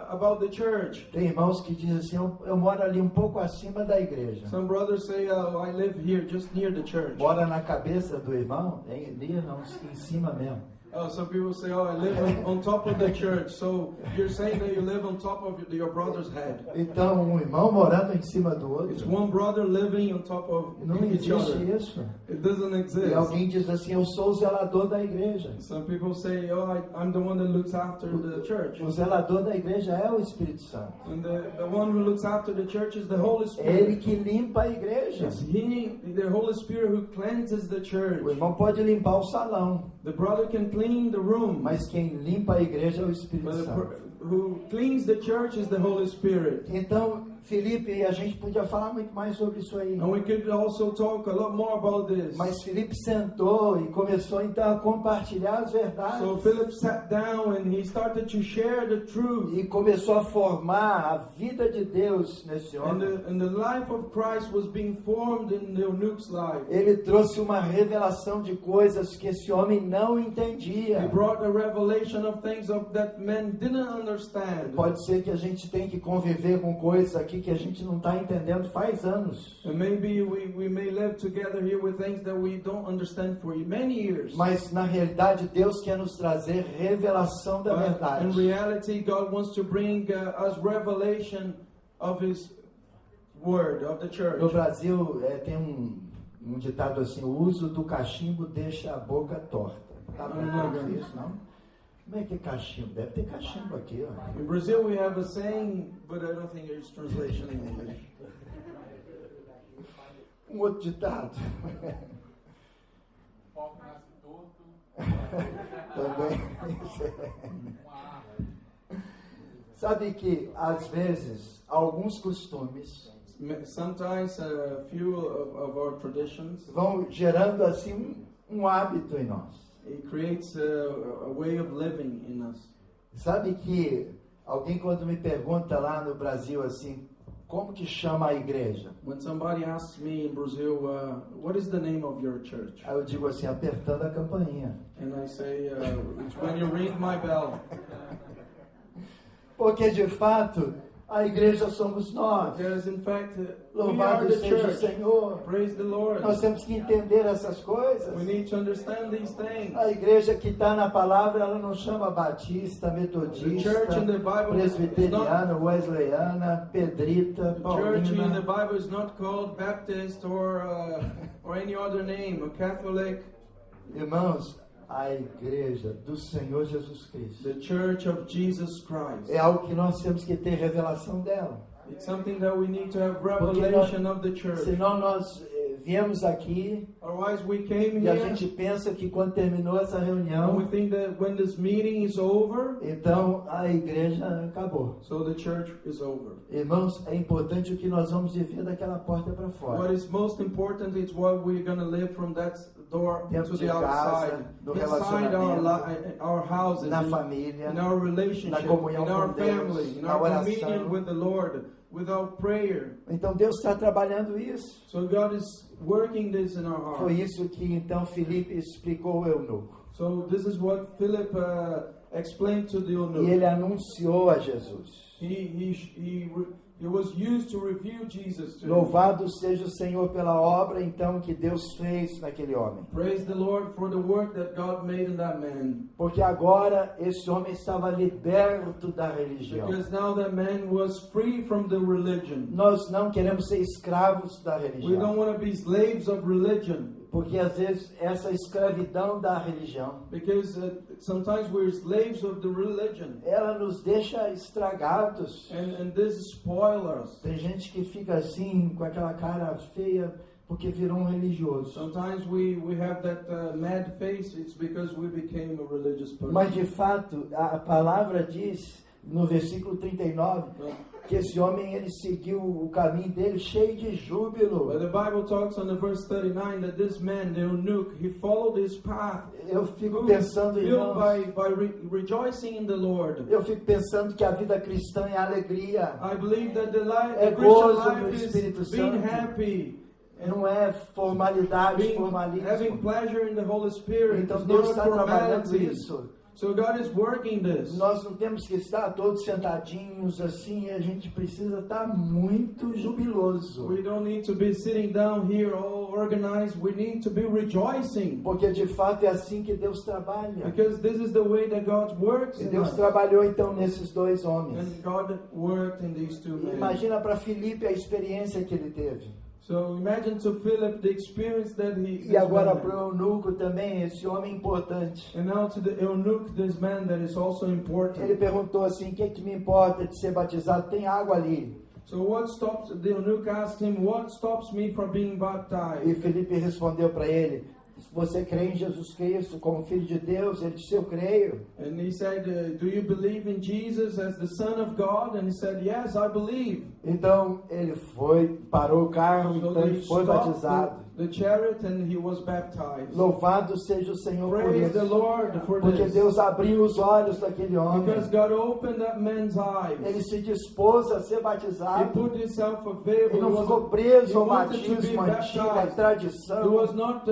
B: about the church.
A: Tem irmãos que dizem assim, eu moro ali um pouco acima da igreja.
B: Some brothers say, "Oh, I live here, just near the church."
A: Mora na cabeça do irmão? Tem não, em cima mesmo.
B: Oh, some people say, "Oh, I live on top of the church." So you're saying that you live on top of your brother's head.
A: Então, um irmão morando em cima do
B: It's
A: outro.
B: one brother living on top of
A: Não
B: each
A: existe
B: other.
A: isso.
B: It doesn't
A: E
B: exist.
A: alguém diz assim, eu sou o zelador da igreja.
B: Some people say, "Oh, I'm the one that looks after the church."
A: O zelador da igreja é o Espírito Santo.
B: And the one who looks after the church is the Holy
A: É ele
B: Spirit.
A: que limpa a igreja.
B: It's He, the Holy Spirit, who cleanses the church.
A: O irmão pode limpar o salão,
B: The brother can clean the room,
A: mas quem limpa a igreja é o Espírito
B: but
A: Santo.
B: who cleans the church is the Holy Spirit.
A: Então, Filipe, a gente podia falar muito mais sobre isso aí.
B: And we could also talk a lot more about this.
A: Mas Filipe sentou e começou então a compartilhar as verdades.
B: So Philip sat down and he started to share the truth.
A: E começou a formar a vida de Deus nesse
B: And
A: homem.
B: the life of Christ was being formed in the eunuch's life.
A: Ele trouxe uma revelação de coisas que esse homem não
B: He
A: entendia.
B: brought a revelation of things that men didn't understand.
A: Pode ser que a gente tenha que conviver com coisas aqui aqui que a gente não está entendendo faz anos.
B: And maybe we may live together here with things that we don't understand for many years.
A: Mas na realidade Deus quer nos trazer revelação da
B: But in
A: verdade.
B: reality, God wants to bring us revelation of His Word, of the church.
A: No Brasil tem um ditado assim: o uso do cachimbo deixa a boca torta. Tá bom isso, não? Como é que é cachimbo? Deve ter cachimbo aqui, ó.
B: In Brazil, we have a saying, but I don't think there's translation in English.
A: Um outro ditado.
D: Porco nasce torto.
A: Também. Sabe que às vezes alguns costumes
B: Sometimes a few of our traditions,
A: vão gerando assim um hábito em nós.
B: it creates a way of living in us.
A: Sabe que alguém quando me pergunta lá no Brasil assim, como que chama a igreja?
B: When somebody asks me in Brazil, what is the name of your church?
A: Aí eu digo assim, apertando a campainha.
B: And I say, it's when you ring my bell.
A: Porque de fato, a igreja somos nós.
B: Because in fact, we are
A: Louvado
B: the
A: seja o
B: church.
A: Senhor.
B: Praise the Lord.
A: Nós temos que entender essas coisas.
B: We need to understand these things.
A: A igreja que está na palavra, ela não chama batista,
B: The
A: metodista,
B: church in the Bible is not,
A: presbiteriana, wesleyana, pedrita,
B: the church in the
A: paulina.
B: Bible is not called Baptist or any other name, a Catholic.
A: Irmãos, a igreja do Senhor Jesus Cristo
B: The Church of Jesus Christ.
A: é algo que nós temos que ter revelação dela.
B: It's something that we need to have revelation of the church.
A: Senão nós viemos aqui
B: Otherwise, we came
A: e a
B: here
A: gente pensa que quando terminou essa
B: and we
A: reunião,
B: think that when this meeting is over,
A: então a igreja acabou.
B: so the church is over.
A: Irmãos, é importante o que nós vamos viver daquela porta para
B: What
A: fora.
B: is most important is what we're going to live from that door
A: Dentro
B: to
A: de
B: the outside,
A: casa, no
B: inside our,
A: relacionamento,
B: our houses,
A: na
B: in
A: família,
B: our relationship,
A: na comunhão
B: in our
A: com Deus,
B: family, in
A: na
B: our
A: oração.
B: communion with the Lord, with our prayer.
A: Então Deus está trabalhando isso.
B: So God is working this in our
A: Foi
B: heart.
A: isso que então Filipe explicou ao eunuco.
B: So this is what Philip explained to the
A: E
B: eunuch.
A: ele anunciou a Jesus.
B: He was used to reveal Jesus to him.
A: Louvado seja o Senhor pela obra então que Deus fez naquele homem.
B: Praise the Lord for the work that God made in that man.
A: Porque agora esse homem estava liberto da religião.
B: Because now that man was free from the religion.
A: Nós não queremos ser escravos da
B: We don't
A: religião.
B: want to be slaves of religion.
A: Porque às vezes essa escravidão da religião,
B: Because sometimes we're slaves of the religion.
A: ela nos deixa estragados.
B: And this spoils us.
A: Tem gente que fica assim, com aquela cara feia, porque virou um religioso.
B: Sometimes we have that mad face. It's because we became a religious person.
A: Mas de fato, a palavra diz, no versículo 39, que esse homem ele seguiu o caminho dele cheio de
B: But
A: júbilo.
B: the Bible talks on the verse 39 that this man, the eunuch, he followed his path,
A: Eu fico pensando,
B: filled
A: irmãos,
B: by rejoicing in the Lord.
A: eu fico pensando que a vida cristã é alegria,
B: I believe that the
A: É
B: Christian
A: gozo no
B: life
A: Espírito
B: is being
A: Santo.
B: happy,
A: não é formalidade,
B: having
A: formalismo.
B: pleasure in the Holy Spirit.
A: Então
B: It's
A: Deus
B: not
A: está trabalhando
B: formality.
A: isso.
B: So God is working this.
A: Nós não temos que estar todos sentadinhos assim, a gente precisa estar muito jubiloso.
B: We don't need to be sitting down here all organized. We need to be rejoicing.
A: Porque de fato é assim que Deus trabalha.
B: Because this is the way that God works
A: E
B: in
A: Deus
B: us.
A: trabalhou então nesses dois homens.
B: And God worked in these two men.
A: Imagina para Filipe a experiência que ele teve.
B: So imagine to Philip the experience that he
A: E agora
B: this man
A: para o eunuco também, esse homem importante.
B: had. And now to the eunuch, this man that is also
A: Ele
B: important.
A: perguntou assim: o que me importa de ser batizado? Tem água ali.
B: So what stops, the eunuch asked him, what stops me from being
A: E
B: baptized?
A: Filipe respondeu para ele: você crê em Jesus Cristo como Filho de Deus? Ele disse: eu creio.
B: And he said, do you believe in Jesus as the Son of God? And he said, yes, I believe.
A: Então ele foi, parou o carro,
B: So
A: então
B: they
A: ele foi
B: stopped
A: batizado.
B: the chariot and he was baptized.
A: Louvado seja o Senhor por
B: Praise the
A: isso.
B: Lord for
A: Porque
B: this.
A: Deus abriu os olhos daquele homem.
B: Because God opened that man's eyes.
A: Ele se dispôs a ser
B: He
A: batizado.
B: put himself available.
A: Ele não
B: He
A: ficou
B: was-
A: preso
B: he
A: ao
B: wanted to be
A: batismo antigo, à
B: baptized. He
A: tradição.
B: was not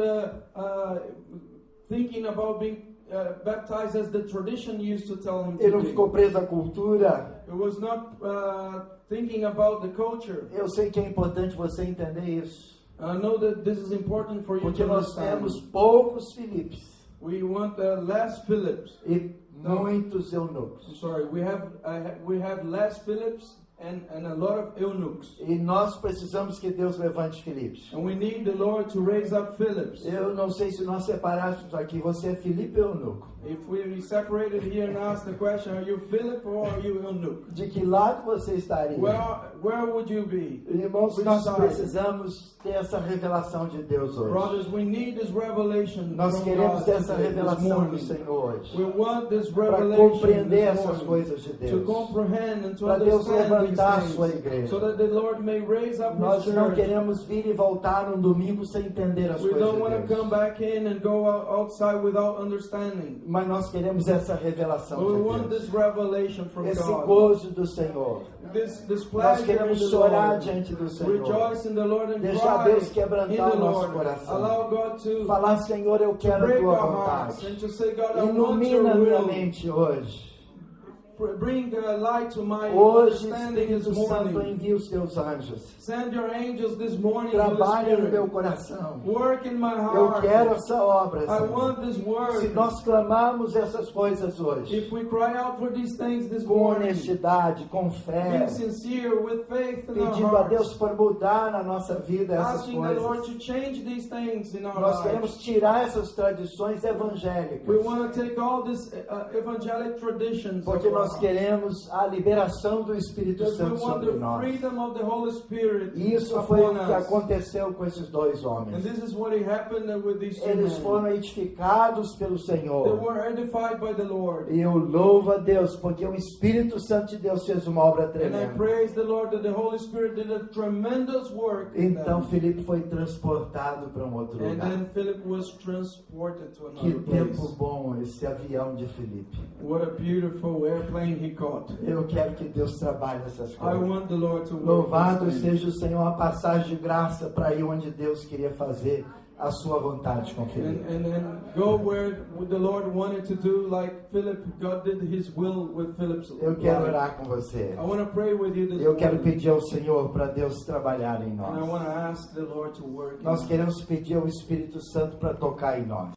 B: thinking about being baptized as the tradition used to tell him
A: Ele
B: to
A: não ficou
B: be.
A: preso à cultura.
B: He was not thinking about the culture.
A: Eu sei que é importante você entender isso.
B: I know that this is important for you
A: Porque
B: to
A: nós
B: understand.
A: temos poucos Filipes
B: We want less Philips.
A: e
B: Não.
A: muitos
B: I'm
A: eunucos.
B: sorry, we have less Philips and a lot of eunuchs.
A: E nós precisamos que Deus levante Filipes.
B: And we need the Lord to raise up Philips.
A: Eu não sei se nós separássemos aqui, você é Filipe ou eunuco?
B: If we separated here and asked the question, are you Philip or are you eunuch?
A: De que lado você estaria?
B: Where would you be?
A: Irmãos,
B: Which
A: nós
B: side?
A: precisamos ter essa revelação de Deus hoje.
B: Brothers, we need this revelation
A: Nós
B: from
A: queremos
B: God
A: ter essa
B: this
A: revelação do
B: morning.
A: Senhor hoje.
B: We want this
A: Para
B: revelation
A: compreender
B: this
A: essas
B: morning,
A: coisas de
B: to
A: Deus.
B: comprehend and to
A: Para Deus
B: understand
A: levantar a
B: these
A: sua
B: things,
A: igreja.
B: so that the Lord may raise up His
A: Nós não
B: church.
A: queremos vir e voltar num domingo sem entender as
B: We
A: coisas
B: don't want
A: de
B: to
A: Deus.
B: come back in and go outside without understanding.
A: Mas nós queremos essa revelação
B: We
A: de
B: want
A: Deus.
B: this revelation from
A: Esse
B: God.
A: gozo do Senhor.
B: This
A: Nós
B: pleasure in
A: queremos
B: the
A: chorar
B: Lord.
A: diante do Senhor.
B: Rejoice in the Lord and
A: Deixar
B: cry
A: Deus
B: in
A: quebrantar
B: the
A: o nosso
B: Lord.
A: coração.
B: Allow God to
A: Falar, Senhor, eu quero a
B: break
A: tua
B: our hearts
A: vontade.
B: and to say, God, I want
A: Ilumina
B: your
A: minha
B: will.
A: mente hoje.
B: Bring light to my
A: Hoje,
B: understanding this
A: Espírito Santo,
B: morning.
A: envia os teus anjos.
B: Send your angels this morning, Holy
A: Trabalha no meu
B: Spirit.
A: coração.
B: Work in my
A: Eu
B: heart.
A: quero essa obra,
B: I
A: Senhor.
B: want this
A: Se
B: word.
A: nós clamarmos essas coisas hoje,
B: If we cry out for these things this
A: com
B: morning,
A: honestidade, com fé,
B: being sincere with faith in our
A: pedindo a Deus
B: hearts,
A: para mudar na nossa vida essas
B: asking the Lord
A: coisas,
B: to change these things in our
A: nós
B: lives.
A: queremos tirar essas tradições evangélicas,
B: We want to take all these evangelic traditions
A: porque
B: of our
A: nós
B: heart.
A: queremos a liberação do Espírito
B: Because we
A: Santo
B: want
A: sobre
B: the
A: nós.
B: freedom of the Holy Spirit
A: E isso foi
B: upon
A: o que
B: us.
A: aconteceu com esses dois
B: And
A: homens.
B: this is what happened with these two
A: Eles
B: men.
A: foram edificados pelo
B: They
A: Senhor.
B: were edified by the Lord.
A: E eu louvo a Deus, porque o Espírito Santo de Deus fez uma obra
B: And I
A: tremenda.
B: praise the Lord that the Holy Spirit did a tremendous work in
A: Então
B: them.
A: Filipe foi transportado para um outro
B: And
A: lugar.
B: then Philip was transported to
A: Que
B: another
A: tempo
B: place.
A: bom esse avião de Filipe.
B: What a beautiful airplane he caught.
A: Eu quero que Deus trabalhe essas
B: I
A: coisas.
B: want the Lord to work
A: Louvado
B: this thing.
A: seja o Senhor, uma passagem de graça para ir onde Deus queria fazer a sua vontade com Filipe.
B: And go where the Lord wanted to do, like Philip, God did His will with Philip's
A: Eu quero
B: life.
A: orar com você.
B: I want to pray with you this
A: Eu quero
B: morning.
A: pedir ao Senhor para Deus trabalhar em
B: And I
A: nós.
B: want to ask the Lord to work in
A: Nós
B: us.
A: queremos pedir ao Espírito Santo para tocar em nós.